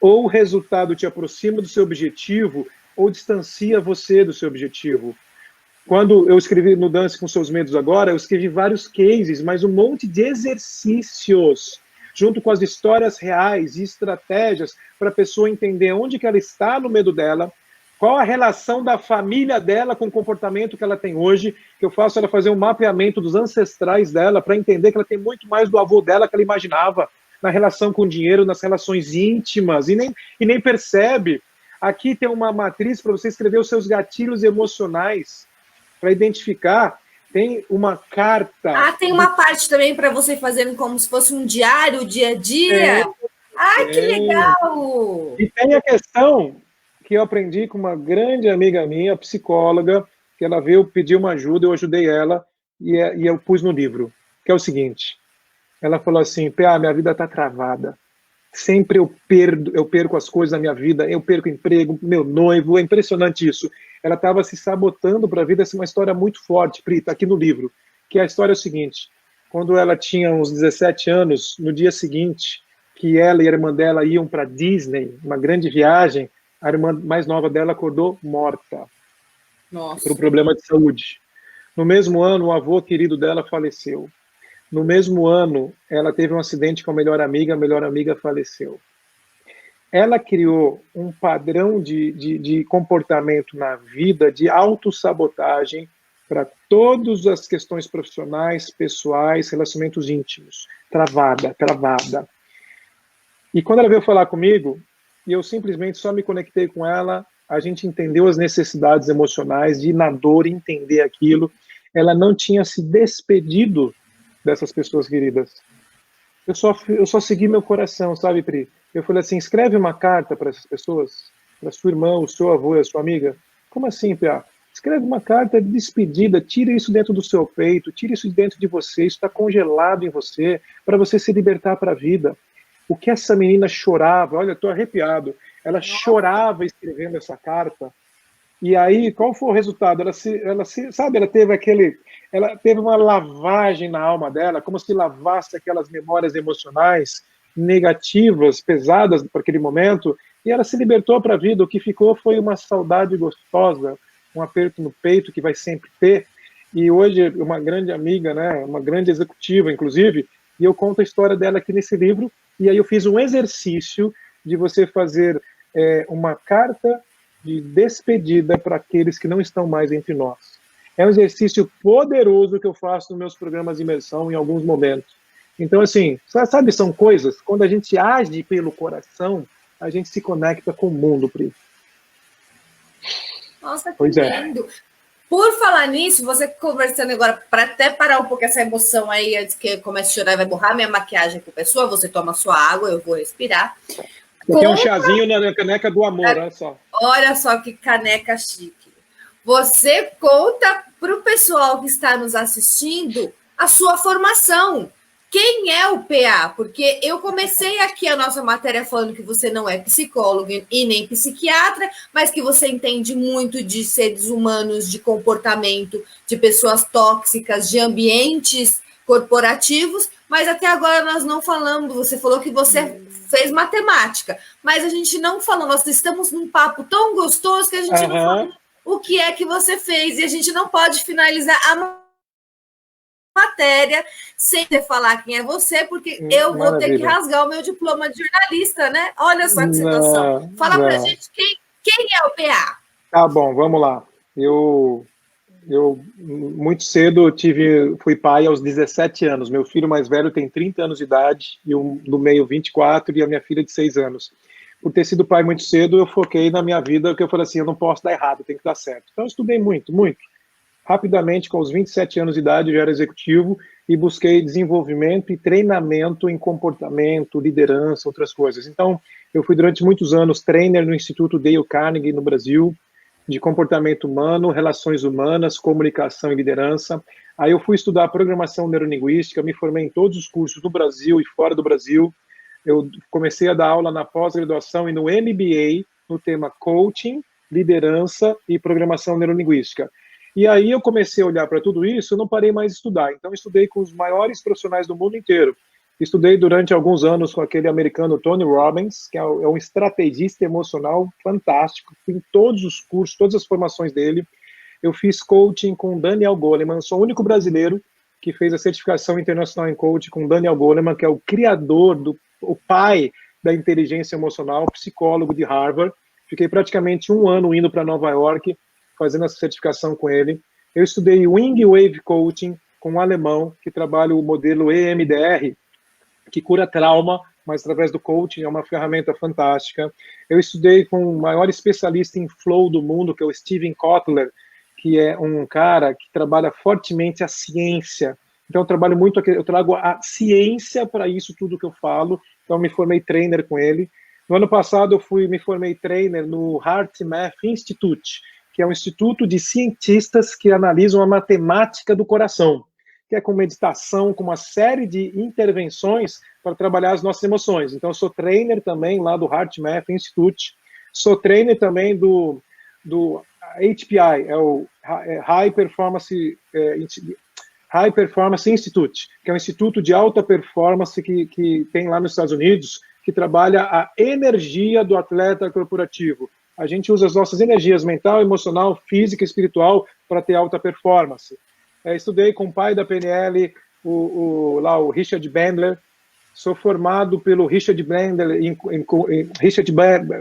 Ou o resultado te aproxima do seu objetivo, ou distancia você do seu objetivo. Quando eu escrevi no Dance com Seus Medos agora, eu escrevi vários cases, mas um monte de exercícios, junto com as histórias reais e estratégias para a pessoa entender onde que ela está no medo dela, qual a relação da família dela com o comportamento que ela tem hoje, que eu faço ela fazer um mapeamento dos ancestrais dela para entender que ela tem muito mais do avô dela que ela imaginava na relação com o dinheiro, nas relações íntimas, e nem percebe. Aqui tem uma matriz para você escrever os seus gatilhos emocionais, para identificar. Tem uma carta. Tem uma parte também para você fazer como se fosse um diário, dia a dia. Que legal! E tem a questão que eu aprendi com uma grande amiga minha, psicóloga, que ela veio pedir uma ajuda, eu ajudei ela, e eu pus no livro, que é o seguinte: ela falou assim, PA, minha vida está travada. Sempre eu perco as coisas na minha vida, eu perco emprego, meu noivo, é impressionante isso. Ela estava se sabotando para a vida. Essa é uma história muito forte, Pri, está aqui no livro, que a história é o seguinte: quando ela tinha uns 17 anos, no dia seguinte, que ela e a irmã dela iam para Disney, uma grande viagem, a irmã mais nova dela acordou morta. Nossa. Por um problema de saúde. No mesmo ano, o avô querido dela faleceu. No mesmo ano, ela teve um acidente com a melhor amiga faleceu. Ela criou um padrão de comportamento na vida, de autossabotagem, para todas as questões profissionais, pessoais, relacionamentos íntimos. Travada. E quando ela veio falar comigo, e eu simplesmente só me conectei com ela, a gente entendeu as necessidades emocionais, de ir na dor, entender aquilo. Ela não tinha se despedido dessas pessoas queridas. Eu só segui meu coração, sabe, Pri? Eu falei assim, escreve uma carta para essas pessoas, para sua irmã, o seu avô e a sua amiga. Como assim, Pia? Escreve uma carta de despedida, tira isso dentro do seu peito, tira isso dentro de você, isso está congelado em você, para você se libertar para a vida. O que essa menina chorava, olha, estou arrepiado, ela chorava escrevendo essa carta. E aí, qual foi o resultado? Ela teve uma lavagem na alma dela, como se lavasse aquelas memórias emocionais negativas, pesadas para aquele momento, e ela se libertou para a vida. O que ficou foi uma saudade gostosa, um aperto no peito que vai sempre ter. E hoje, uma grande amiga, né, uma grande executiva, inclusive, e eu conto a história dela aqui nesse livro, e aí eu fiz um exercício de você fazer uma carta de despedida para aqueles que não estão mais entre nós. É um exercício poderoso que eu faço nos meus programas de imersão em alguns momentos. Então, assim, sabe, são coisas, quando a gente age pelo coração, a gente se conecta com o mundo, Pri. Nossa, que lindo! Por falar nisso, você conversando agora, para até parar um pouco essa emoção aí, antes que eu comece a chorar e vai borrar minha maquiagem com a pessoa, você toma sua água, eu vou respirar. Tem um chazinho na caneca do amor, olha só. Olha só que caneca chique. Você conta para o pessoal que está nos assistindo a sua formação. Quem é o PA? Porque eu comecei aqui a nossa matéria falando que você não é psicólogo e nem psiquiatra, mas que você entende muito de seres humanos, de comportamento, de pessoas tóxicas, de ambientes corporativos, mas até agora nós não falamos. Você falou que você fez matemática, mas a gente não falou. Nós estamos num papo tão gostoso que a gente não falou o que é que você fez, e a gente não pode finalizar a matéria sem você falar quem é você, porque eu vou ter que rasgar o meu diploma de jornalista, né? Olha só que situação. Fala pra gente quem é o PA. Tá bom, vamos lá. Eu muito cedo fui pai aos 17 anos. Meu filho mais velho tem 30 anos de idade, e o do meio 24, e a minha filha de 6 anos. Por ter sido pai muito cedo, eu foquei na minha vida, porque eu falei assim, eu não posso dar errado, tem que dar certo. Então eu estudei muito, muito. Rapidamente, com os 27 anos de idade, eu já era executivo e busquei desenvolvimento e treinamento em comportamento, liderança, outras coisas. Então, eu fui durante muitos anos trainer no Instituto Dale Carnegie, no Brasil, de comportamento humano, relações humanas, comunicação e liderança. Aí eu fui estudar programação neurolinguística, me formei em todos os cursos no Brasil e fora do Brasil. Eu comecei a dar aula na pós-graduação e no MBA, no tema coaching, liderança e programação neurolinguística. E aí eu comecei a olhar para tudo isso, eu não parei mais de estudar. Então, estudei com os maiores profissionais do mundo inteiro. Estudei durante alguns anos com aquele americano Tony Robbins, que é um estrategista emocional fantástico. Fui em todos os cursos, todas as formações dele. Eu fiz coaching com Daniel Goleman. Sou o único brasileiro que fez a certificação internacional em coaching com Daniel Goleman, que é o criador, o pai da inteligência emocional, psicólogo de Harvard. Fiquei praticamente um ano indo para Nova York, fazendo essa certificação com ele. Eu estudei Wing Wave Coaching com um alemão que trabalha o modelo EMDR, que cura trauma, mas através do coaching, é uma ferramenta fantástica. Eu estudei com o maior especialista em flow do mundo, que é o Steven Kotler, que é um cara que trabalha fortemente a ciência. Então, eu trago a ciência para isso tudo que eu falo. Então, me formei trainer com ele. No ano passado, me formei trainer no HeartMath Institute, que é um instituto de cientistas que analisam a matemática do coração, que é com meditação, com uma série de intervenções para trabalhar as nossas emoções. Então, eu sou trainer também lá do HeartMath Institute, sou trainer também do HPI, é o High Performance Institute, que é um instituto de alta performance que tem lá nos Estados Unidos, que trabalha a energia do atleta corporativo. A gente usa as nossas energias mental, emocional, física e espiritual para ter alta performance. Estudei com o pai da PNL, o Richard Bandler. Sou formado pelo Richard Bandler, Richard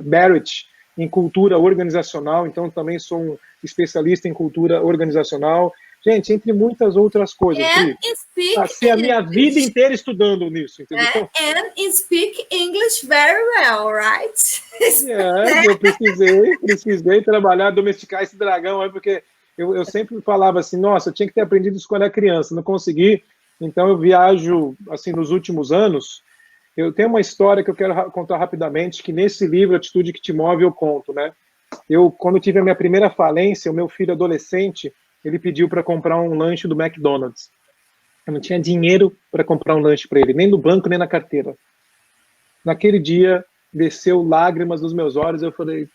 Barrett, em cultura organizacional. Então, também sou um especialista em cultura organizacional. Gente, entre muitas outras coisas. Passei a minha vida inteira estudando nisso, entendeu? And speak English very well, right? Eu precisei trabalhar, domesticar esse dragão, porque eu sempre falava assim, nossa, eu tinha que ter aprendido isso quando era criança, não consegui. Então eu viajo, assim, nos últimos anos. Eu tenho uma história que eu quero contar rapidamente, que nesse livro, Atitude que Te Move, eu conto, né? Quando tive a minha primeira falência, o meu filho adolescente, ele pediu para comprar um lanche do McDonald's. Eu não tinha dinheiro para comprar um lanche para ele, nem no banco, nem na carteira. Naquele dia, desceu lágrimas dos meus olhos, eu falei,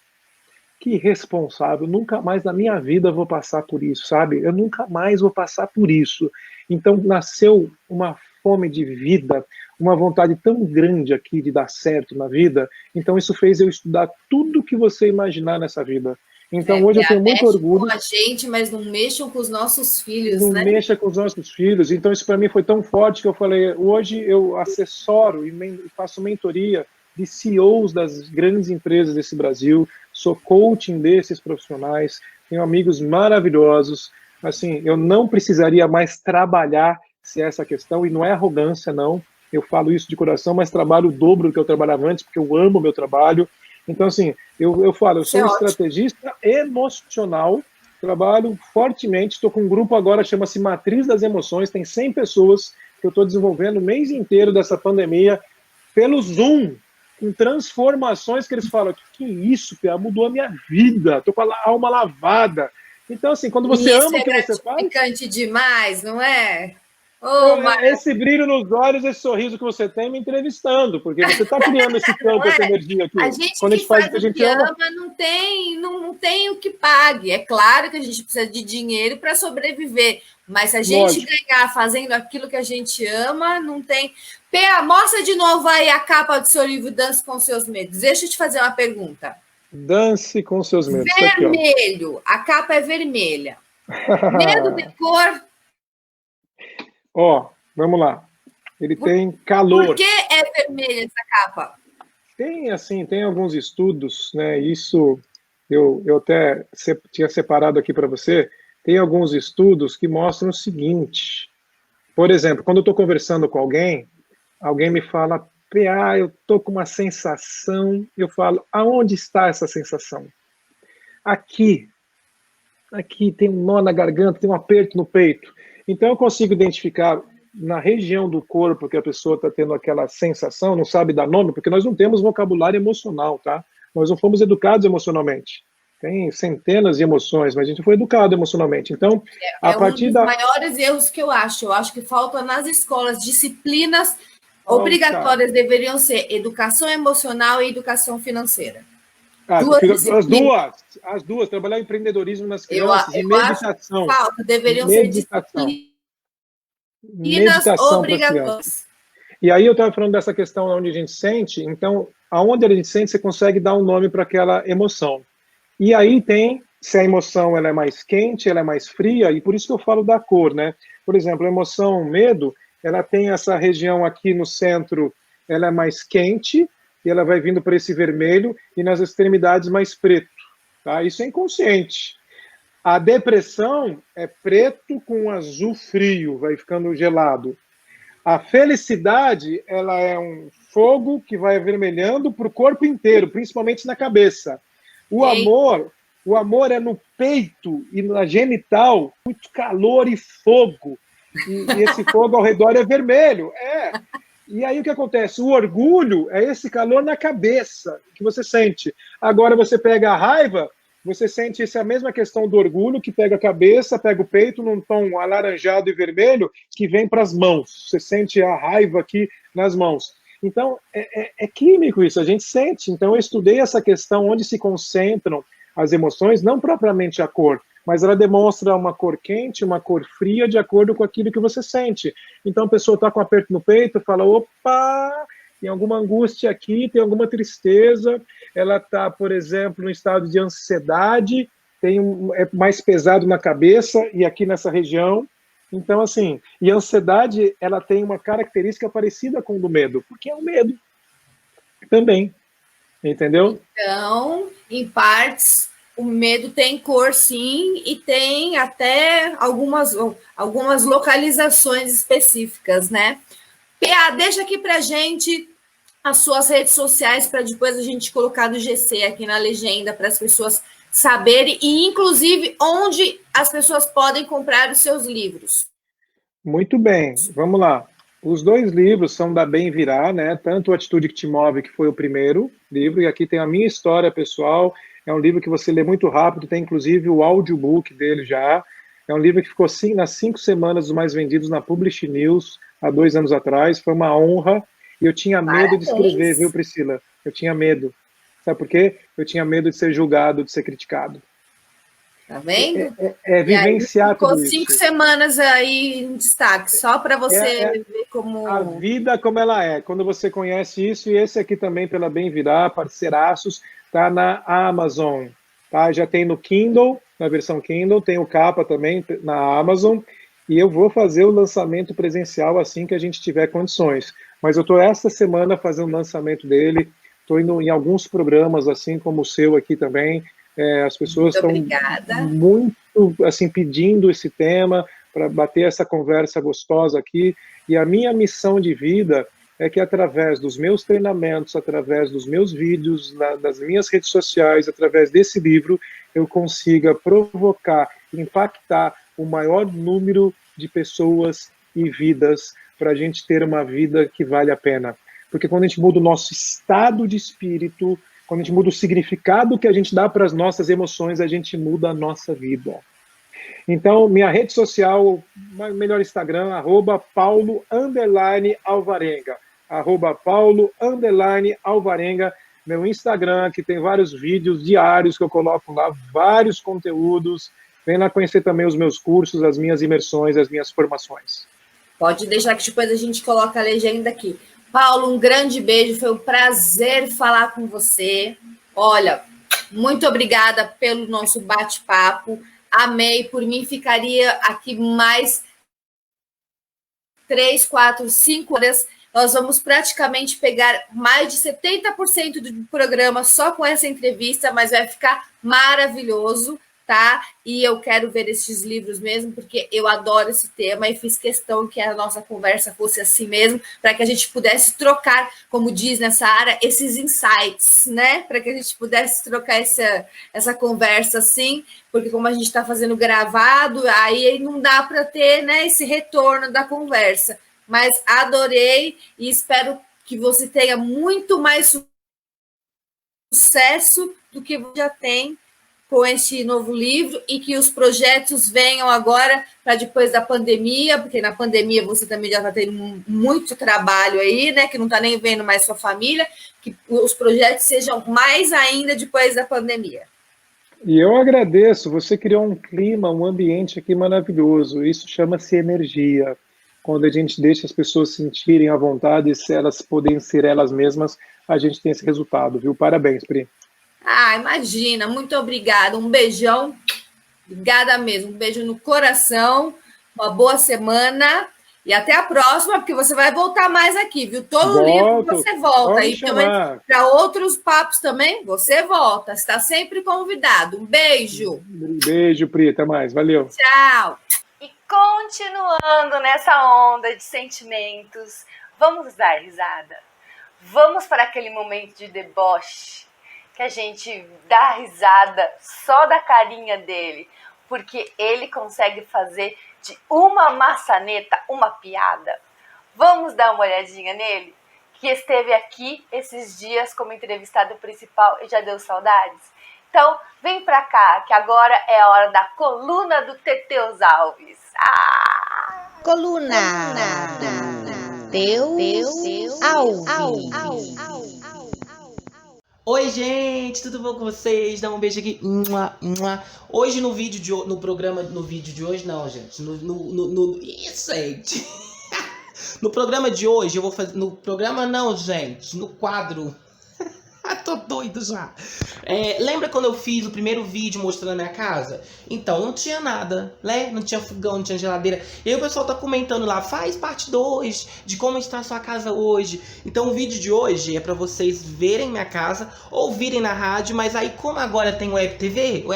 que irresponsável, nunca mais na minha vida vou passar por isso, sabe? Eu nunca mais vou passar por isso. Então, nasceu uma fome de vida, uma vontade tão grande aqui de dar certo na vida. Então, isso fez eu estudar tudo que você imaginar nessa vida. Então, hoje eu tenho muito orgulho. Com a gente, mas não mexam com os nossos filhos, né? Não mexa com os nossos filhos. Então, isso para mim foi tão forte que eu falei, hoje eu assessoro e faço mentoria de CEOs das grandes empresas desse Brasil, sou coaching desses profissionais, tenho amigos maravilhosos. Assim, eu não precisaria mais trabalhar se é essa questão, e não é arrogância, não. Eu falo isso de coração, mas trabalho o dobro do que eu trabalhava antes, porque eu amo o meu trabalho. Então, assim, eu falo, eu sou um estrategista emocional, trabalho fortemente, estou com um grupo agora, chama-se Matriz das Emoções, tem 100 pessoas que eu estou desenvolvendo o mês inteiro dessa pandemia, pelo Zoom, com transformações que eles falam, que isso, Pia, mudou a minha vida, tô com a alma lavada. Então, assim, quando você ama o que você faz... gratificante demais, não é? Oh, esse brilho nos olhos, esse sorriso que você tem me entrevistando, porque você está criando esse campo, essa energia aqui. A gente quando que faz o que a gente ama, não tem o que pague. É claro que a gente precisa de dinheiro para sobreviver, mas se a gente ganhar fazendo aquilo que a gente ama, não tem... Pia, mostra de novo aí a capa do seu livro Dance com Seus Medos. Deixa eu te fazer uma pergunta. Dance com seus medos. Vermelho. Aqui, a capa é vermelha. Medo de cor. Ó, vamos lá. Ele tem calor. Por que é vermelha essa capa? Tem alguns estudos, né? Isso eu até tinha separado aqui para você. Tem alguns estudos que mostram o seguinte. Por exemplo, quando eu estou conversando com alguém me fala, PA, eu estou com uma sensação. Eu falo, aonde está essa sensação? Aqui. Aqui tem um nó na garganta, tem um aperto no peito. Então eu consigo identificar na região do corpo que a pessoa está tendo aquela sensação, não sabe dar nome, porque nós não temos vocabulário emocional, tá? Nós não fomos educados emocionalmente. Tem centenas de emoções, mas a gente foi educado emocionalmente. Então, a partir um dos maiores erros que eu acho. Eu acho que falta nas escolas disciplinas obrigatórias, deveriam ser educação emocional e educação financeira. As duas, trabalhar empreendedorismo nas crianças e meditação. Deveriam ser disciplinas obrigatórias. E aí eu estava falando dessa questão onde a gente sente, então, aonde a gente sente, você consegue dar um nome para aquela emoção. E aí tem, se a emoção ela é mais quente, ela é mais fria, e por isso que eu falo da cor, né? Por exemplo, a emoção medo, ela tem essa região aqui no centro, ela é mais quente, e ela vai vindo para esse vermelho, e nas extremidades mais preto. Tá? Isso é inconsciente. A depressão é preto com azul frio, vai ficando gelado. A felicidade, ela é um fogo que vai avermelhando para o corpo inteiro, principalmente na cabeça. O amor é no peito e na genital, muito calor e fogo. E esse fogo ao redor é vermelho. E aí o que acontece? O orgulho é esse calor na cabeça que você sente. Agora você pega a raiva, você sente essa mesma questão do orgulho, que pega a cabeça, pega o peito num tom alaranjado e vermelho, que vem para as mãos. Você sente a raiva aqui nas mãos. Então, é químico isso, a gente sente. Então, eu estudei essa questão onde se concentram as emoções, não propriamente a cor, mas ela demonstra uma cor quente, uma cor fria, de acordo com aquilo que você sente. Então, a pessoa está com um aperto no peito, fala, opa, tem alguma angústia aqui, tem alguma tristeza, ela está, por exemplo, no estado de ansiedade, é mais pesado na cabeça e aqui nessa região. Então, assim, e a ansiedade, ela tem uma característica parecida com o do medo, porque é o medo também, entendeu? Então, em partes, o medo tem cor, sim, e tem até algumas localizações específicas, né? PA, deixa aqui pra gente as suas redes sociais para depois a gente colocar do GC aqui na legenda para as pessoas saberem e, inclusive, onde as pessoas podem comprar os seus livros. Muito bem, vamos lá. Os dois livros são da Bem Virar, né? Tanto o Atitude que Te Move, que foi o primeiro livro, e aqui tem a minha história pessoal. É um livro que você lê muito rápido, tem inclusive o audiobook dele já. É um livro que ficou nas 5 semanas dos mais vendidos na Publish News, há 2 anos atrás. Foi uma honra. E eu tinha medo de escrever, viu, Priscila? Eu tinha medo. Sabe por quê? Eu tinha medo de ser julgado, de ser criticado. Tá vendo? Vivenciar tudo isso. Ficou 5 semanas aí em destaque, só para você ver como... A vida como ela é. Quando você conhece isso, e esse aqui também pela Bem Virar, parceiraços, tá na Amazon. Tá? Já tem no Kindle, na versão Kindle, tem o capa também na Amazon, e eu vou fazer o lançamento presencial assim que a gente tiver condições. Mas eu estou esta semana fazendo o lançamento dele, estou indo em alguns programas, assim como o seu aqui também. As pessoas estão muito assim, pedindo esse tema para bater essa conversa gostosa aqui. E a minha missão de vida é que através dos meus treinamentos, através dos meus vídeos, das minhas redes sociais, através desse livro, eu consiga provocar, impactar o maior número de pessoas e vidas para a gente ter uma vida que vale a pena. Porque quando a gente muda o nosso estado de espírito, quando a gente muda o significado que a gente dá para as nossas emoções, a gente muda a nossa vida. Então, minha rede social, melhor Instagram, @Paulo_Alvarenga. @Paulo_Alvarenga. Meu Instagram, que tem vários vídeos diários que eu coloco lá, vários conteúdos. Vem lá conhecer também os meus cursos, as minhas imersões, as minhas formações. Pode deixar que depois a gente coloca a legenda aqui. Paulo, um grande beijo, foi um prazer falar com você. Olha, muito obrigada pelo nosso bate-papo. Amei, por mim ficaria aqui mais 3, 4, 5 horas. Nós vamos praticamente pegar mais de 70% do programa só com essa entrevista, mas vai ficar maravilhoso, tá? E eu quero ver esses livros mesmo, porque eu adoro esse tema e fiz questão que a nossa conversa fosse assim mesmo, para que a gente pudesse trocar, como diz nessa área, esses insights, né? Para que a gente pudesse trocar essa conversa assim, porque como a gente está fazendo gravado, aí não dá para ter, né, esse retorno da conversa. Mas adorei e espero que você tenha muito mais sucesso do que você já tem com este novo livro e que os projetos venham agora para depois da pandemia, porque na pandemia você também já está tendo muito trabalho aí, né? Que não está nem vendo mais sua família, que os projetos sejam mais ainda depois da pandemia. E eu agradeço, você criou um clima, um ambiente aqui maravilhoso. Isso chama-se energia. Quando a gente deixa as pessoas sentirem à vontade, se elas podem ser elas mesmas, a gente tem esse resultado, viu? Parabéns, Pri. Ah, imagina, muito obrigada. Um beijão. Obrigada mesmo. Um beijo no coração. Uma boa semana. E até a próxima, porque você vai voltar mais aqui, viu? Todo livro você volta. E para outros papos também, você volta. Está sempre convidado. Um beijo. Um beijo, Pri. Até mais. Valeu. Tchau. E continuando nessa onda de sentimentos, vamos dar risada. Vamos para aquele momento de deboche, que a gente dá risada só da carinha dele, porque ele consegue fazer de uma maçaneta uma piada. Vamos dar uma olhadinha nele, que esteve aqui esses dias como entrevistado principal e já deu saudades? Então, vem pra cá, que agora é a hora da coluna do Teteus Alves. Coluna Teteus Alves. Oi, gente, tudo bom com vocês? Dá um beijo aqui. Hoje no vídeo no programa, no vídeo de hoje não, gente. Isso, gente. No programa de hoje eu vou fazer, no programa não, gente, no quadro. Tô doido já. Lembra quando eu fiz o primeiro vídeo mostrando a minha casa? Então, não tinha nada, né? Não tinha fogão, não tinha geladeira. E aí o pessoal tá comentando lá, faz parte 2 de como está a sua casa hoje. Então, o vídeo de hoje é pra vocês verem minha casa, ouvirem na rádio, mas aí como agora tem Web TV,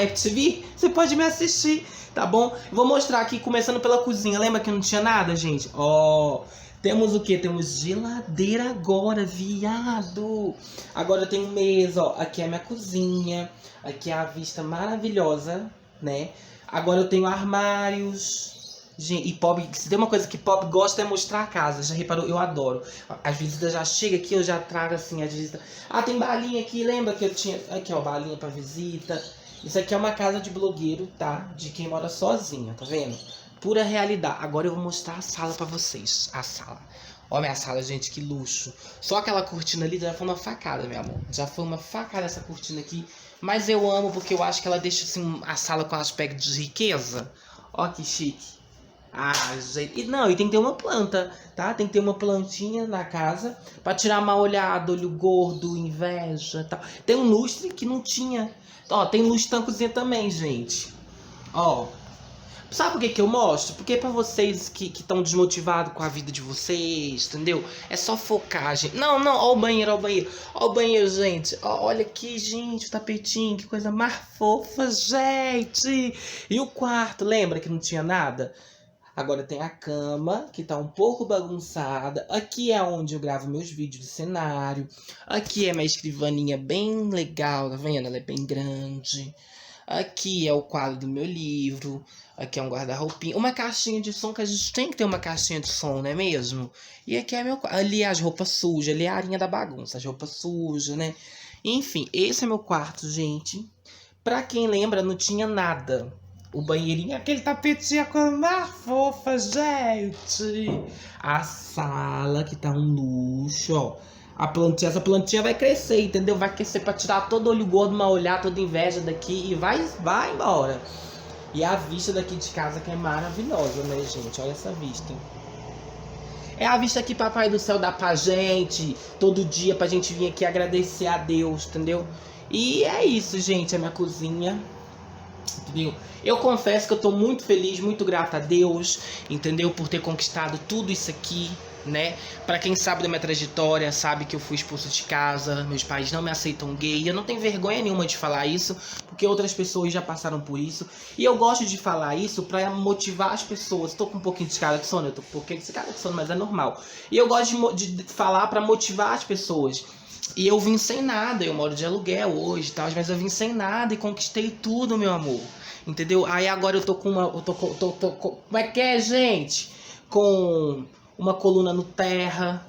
você pode me assistir, tá bom? Eu vou mostrar aqui, começando pela cozinha. Lembra que não tinha nada, gente? Temos o que? Temos geladeira agora, viado. Agora eu tenho mesa, ó. Aqui é a minha cozinha. Aqui é a vista maravilhosa, né? Agora eu tenho armários. Gente, e Pop, se tem uma coisa que Pop gosta é mostrar a casa. Já reparou? Eu adoro. As visitas já chegam aqui, eu já trago assim as visitas. Tem balinha aqui, lembra que eu tinha... Aqui, ó, balinha pra visita. Isso aqui é uma casa de blogueiro, tá? De quem mora sozinha, tá vendo? Pura realidade. Agora eu vou mostrar a sala pra vocês. A sala. Ó minha sala, gente, que luxo. Só aquela cortina ali já foi uma facada, meu amor. Já foi uma facada essa cortina aqui. Mas eu amo porque eu acho que ela deixa assim a sala com aspecto de riqueza. Ó que chique. Gente. E tem que ter uma planta, tá? Tem que ter uma plantinha na casa pra tirar mal olhado, olho gordo, inveja e tal. Tem um lustre que não tinha. Ó, tem lustre na cozinha também, gente. Ó. Sabe por que eu mostro? Porque é pra vocês que estão desmotivados com a vida de vocês, entendeu? É só focar, gente. Não, ó o banheiro, ó o banheiro. Ó o banheiro, gente. Olha aqui, gente, o tapetinho, que coisa mais fofa, gente. E o quarto, lembra que não tinha nada? Agora tem a cama, que tá um pouco bagunçada. Aqui é onde eu gravo meus vídeos de cenário. Aqui é minha escrivaninha bem legal, tá vendo? Ela é bem grande. Aqui é o quadro do meu livro. Aqui é um guarda-roupinha. Uma caixinha de som, que a gente tem que ter uma caixinha de som, não é mesmo? E aqui é meu quadro. Ali é as roupas sujas, ali é a arinha da bagunça, as roupas sujas, né? Enfim, esse é meu quarto, gente. Pra quem lembra, não tinha nada. O banheirinho, aquele tapetinho, a coisa mais fofa, gente. A sala, que tá um luxo, ó. Essa plantinha vai crescer, entendeu? Vai crescer pra tirar todo olho gordo, mal olhar, toda inveja daqui e vai embora. E a vista daqui de casa que é maravilhosa, né, gente? Olha essa vista. É a vista que Papai do Céu dá pra gente, todo dia, pra gente vir aqui agradecer a Deus, entendeu? E é isso, gente, a minha cozinha, entendeu? Eu confesso que eu tô muito feliz, muito grata a Deus, entendeu? Por ter conquistado tudo isso aqui, né? Pra quem sabe da minha trajetória, sabe que eu fui expulso de casa, meus pais não me aceitam gay, e eu não tenho vergonha nenhuma de falar isso, porque outras pessoas já passaram por isso, e eu gosto de falar isso pra motivar as pessoas. Tô com um pouquinho de cara de sono, eu tô com um pouquinho de cara de sono, mas é normal. E eu gosto de falar pra motivar as pessoas. E eu vim sem nada, eu moro de aluguel hoje e tal, mas eu vim sem nada e conquistei tudo, meu amor. Entendeu? Aí agora eu tô com uma... como é que é, gente? Com uma coluna no Terra.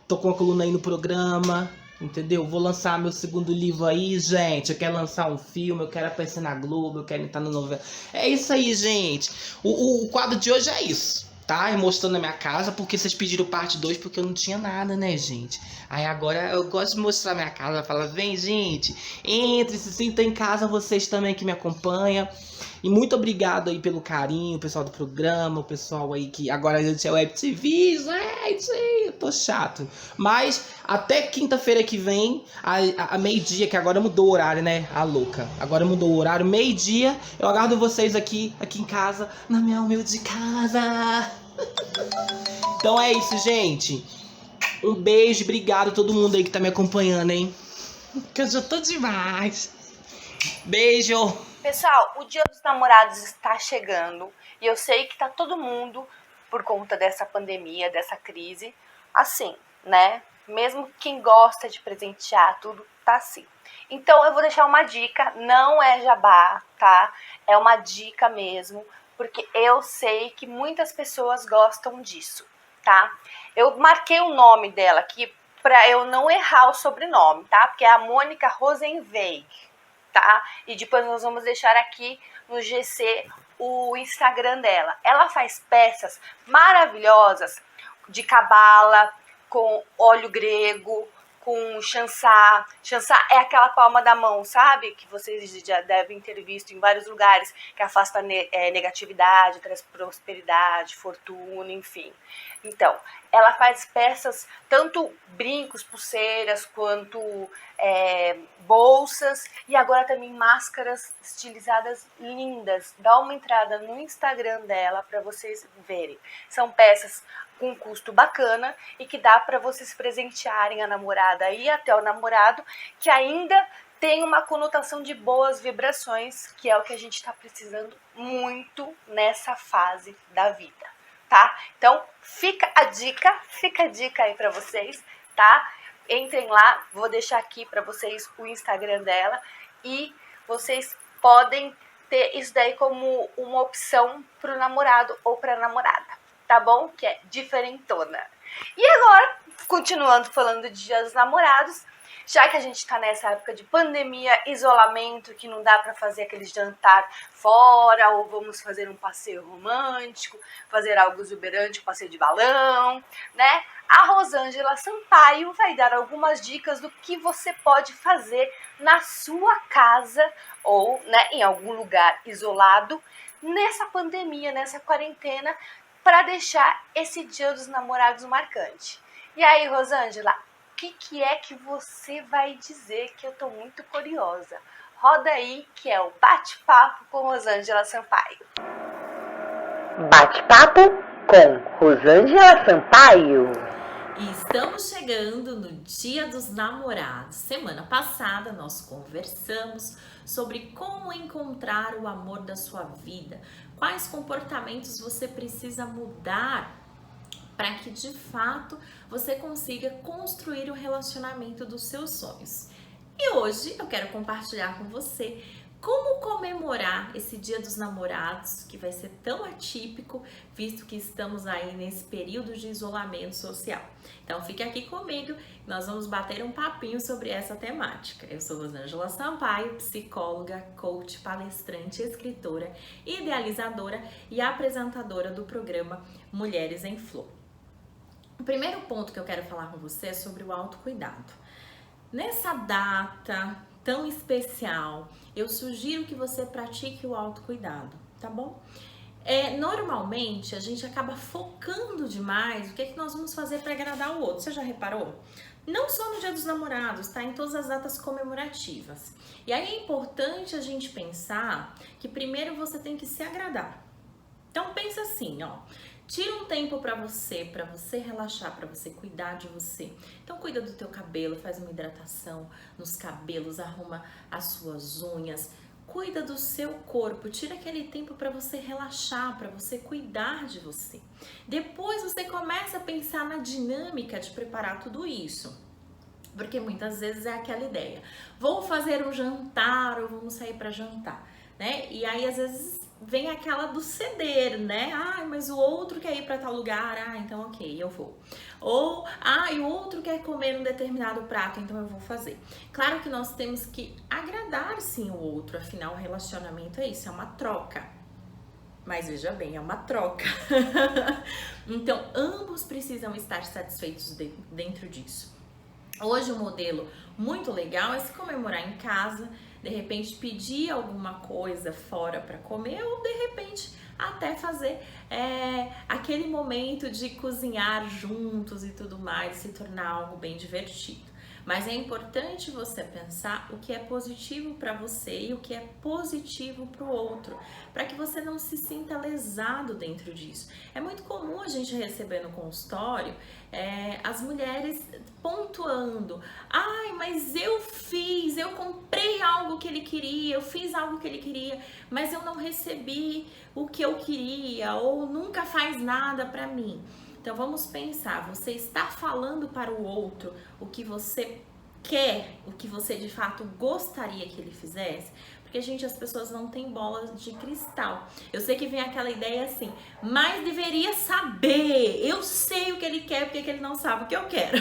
Tô com uma coluna aí no programa. Entendeu? Vou lançar meu segundo livro aí, gente. Eu quero lançar um filme, eu quero aparecer na Globo, eu quero entrar no novela. É isso aí, gente. O quadro de hoje é isso. Tá? E mostrando a minha casa, porque vocês pediram parte 2 porque eu não tinha nada, né, gente? Aí agora eu gosto de mostrar a minha casa, falar, vem, gente, entre, se sinta em casa, vocês também que me acompanham. E muito obrigado aí pelo carinho, o pessoal do programa, o pessoal aí que agora a gente é Web TV, gente, eu tô chato. Mas até quinta-feira que vem, a meio-dia, que agora mudou o horário, né? A louca. Agora mudou o horário, meio-dia, eu aguardo vocês aqui em casa, na minha humilde casa. Então é isso, gente. Um beijo, obrigado a todo mundo aí que tá me acompanhando, hein? Que eu já tô demais. Beijo. Pessoal, o Dia dos Namorados está chegando e eu sei que tá todo mundo, por conta dessa pandemia, dessa crise, assim, né? Mesmo quem gosta de presentear, tudo tá assim. Então eu vou deixar uma dica, não é jabá, tá? É uma dica mesmo, porque eu sei que muitas pessoas gostam disso, tá? Eu marquei o nome dela aqui pra eu não errar o sobrenome, tá? Porque é a Mônica Rosenweig. Tá? E depois nós vamos deixar aqui no GC o Instagram dela. Ela faz peças maravilhosas de cabala, com óleo grego, com chançá. Chançá é aquela palma da mão, sabe? Que vocês já devem ter visto em vários lugares, que afasta negatividade, traz prosperidade, fortuna, enfim. Então, ela faz peças, tanto brincos, pulseiras, quanto bolsas, e agora também máscaras estilizadas lindas. Dá uma entrada no Instagram dela para vocês verem. São peças com um custo bacana e que dá para vocês presentearem a namorada e até o namorado, que ainda tem uma conotação de boas vibrações, que é o que a gente está precisando muito nessa fase da vida, tá? Então, fica a dica aí para vocês, tá? Entrem lá, vou deixar aqui para vocês o Instagram dela e vocês podem ter isso daí como uma opção para o namorado ou para a namorada, tá bom? Que é diferentona. E agora, continuando falando de Dia dos Namorados, já que a gente tá nessa época de pandemia, isolamento, que não dá para fazer aquele jantar fora, ou vamos fazer um passeio romântico, fazer algo exuberante, um passeio de balão, né? A Rosângela Sampaio vai dar algumas dicas do que você pode fazer na sua casa ou, né, em algum lugar isolado nessa pandemia, nessa quarentena, para deixar esse Dia dos Namorados marcante. E aí, Rosângela, o que é que você vai dizer, que eu tô muito curiosa? Roda aí, que é o Bate-Papo com Rosângela Sampaio. Bate-papo com Rosângela Sampaio. E estamos chegando no Dia dos Namorados. Semana passada nós conversamos sobre como encontrar o amor da sua vida, quais comportamentos você precisa mudar para que de fato você consiga construir o relacionamento dos seus sonhos. E hoje eu quero compartilhar com você Como comemorar esse Dia dos Namorados, que vai ser tão atípico, visto que estamos aí nesse período de isolamento social? Então fique aqui comigo, nós vamos bater um papinho sobre essa temática. Eu sou Rosângela Sampaio, psicóloga, coach, palestrante, escritora, idealizadora e apresentadora do programa Mulheres em Flor. O primeiro ponto que eu quero falar com você é sobre o autocuidado. Nessa data tão especial, eu sugiro que você pratique o autocuidado, tá bom? Normalmente a gente acaba focando demais o que é que nós vamos fazer para agradar o outro. Você já reparou? Não só no Dia dos Namorados, tá? Em todas as datas comemorativas. E aí é importante a gente pensar que primeiro você tem que se agradar. Então pensa assim, ó. Tira um tempo para você relaxar, para você cuidar de você. Então cuida do teu cabelo, faz uma hidratação nos cabelos, arruma as suas unhas, cuida do seu corpo, tira aquele tempo para você relaxar, para você cuidar de você. Depois você começa a pensar na dinâmica de preparar tudo isso. Porque muitas vezes é aquela ideia, vou fazer um jantar ou vamos sair para jantar, né? E aí às vezes vem aquela do ceder, né? Ah, mas o outro quer ir para tal lugar, então ok, eu vou. Ou, e o outro quer comer um determinado prato, então eu vou fazer. Claro que nós temos que agradar sim o outro, afinal o relacionamento é isso, é uma troca. Mas veja bem, é uma troca. Então, ambos precisam estar satisfeitos dentro disso. Hoje um modelo muito legal é se comemorar em casa, de repente pedir alguma coisa fora para comer ou de repente até fazer aquele momento de cozinhar juntos e tudo mais, se tornar algo bem divertido. Mas é importante você pensar o que é positivo para você e o que é positivo para o outro, para que você não se sinta lesado dentro disso. É muito comum a gente receber no consultório as mulheres pontuando: mas eu comprei algo que ele queria, eu fiz algo que ele queria, mas eu não recebi o que eu queria, ou nunca faz nada para mim. Então vamos pensar, você está falando para o outro o que você quer, o que você de fato gostaria que ele fizesse? Porque, gente, as pessoas não têm bolas de cristal. Eu sei que vem aquela ideia assim, mas deveria saber, eu sei o que ele quer, porque que ele não sabe o que eu quero.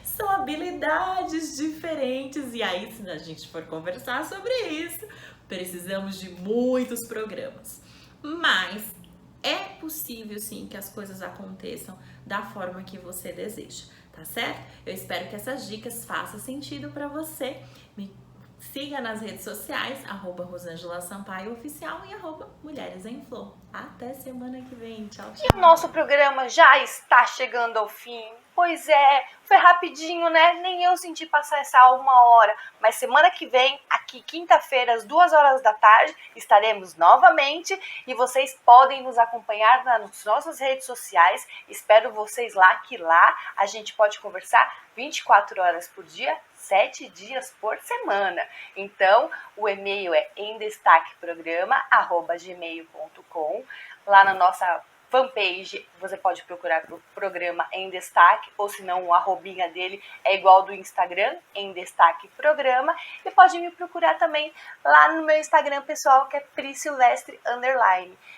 São habilidades diferentes e aí, se a gente for conversar sobre isso, precisamos de muitos programas. Mas é possível sim que as coisas aconteçam da forma que você deseja, tá certo? Eu espero que essas dicas façam sentido para você. Me siga nas redes sociais, @Rosângela Sampaio Oficial e @Mulheres em Flor. Até semana que vem. Tchau, tchau. E o nosso programa já está chegando ao fim. Pois é, foi rapidinho, né? Nem eu senti passar essa 1 hora. Mas semana que vem, aqui quinta-feira, às 2 horas da tarde, estaremos novamente. E vocês podem nos acompanhar nas nossas redes sociais. Espero vocês lá, que lá a gente pode conversar 24 horas por dia, 7 dias por semana. Então, o e-mail é emdestaqueprograma@gmail.com. Lá na nossa fanpage, você pode procurar o programa Em Destaque, ou se não, o arrobinha dele é igual do Instagram, Em Destaque Programa, e pode me procurar também lá no meu Instagram pessoal, que é Prissilvestre_.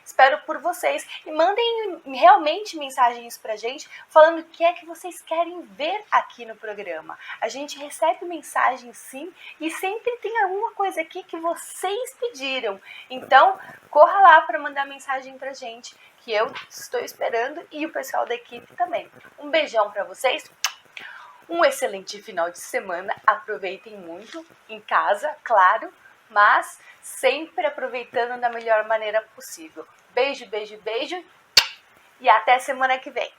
Espero por vocês e mandem realmente mensagens pra gente, falando o que é que vocês querem ver aqui no programa. A gente recebe mensagens sim, e sempre tem alguma coisa aqui que vocês pediram. Então, corra lá para mandar mensagem pra gente, que eu estou esperando e o pessoal da equipe também. Um beijão para vocês, um excelente final de semana, aproveitem muito em casa, claro, mas sempre aproveitando da melhor maneira possível. Beijo, beijo, beijo e até semana que vem.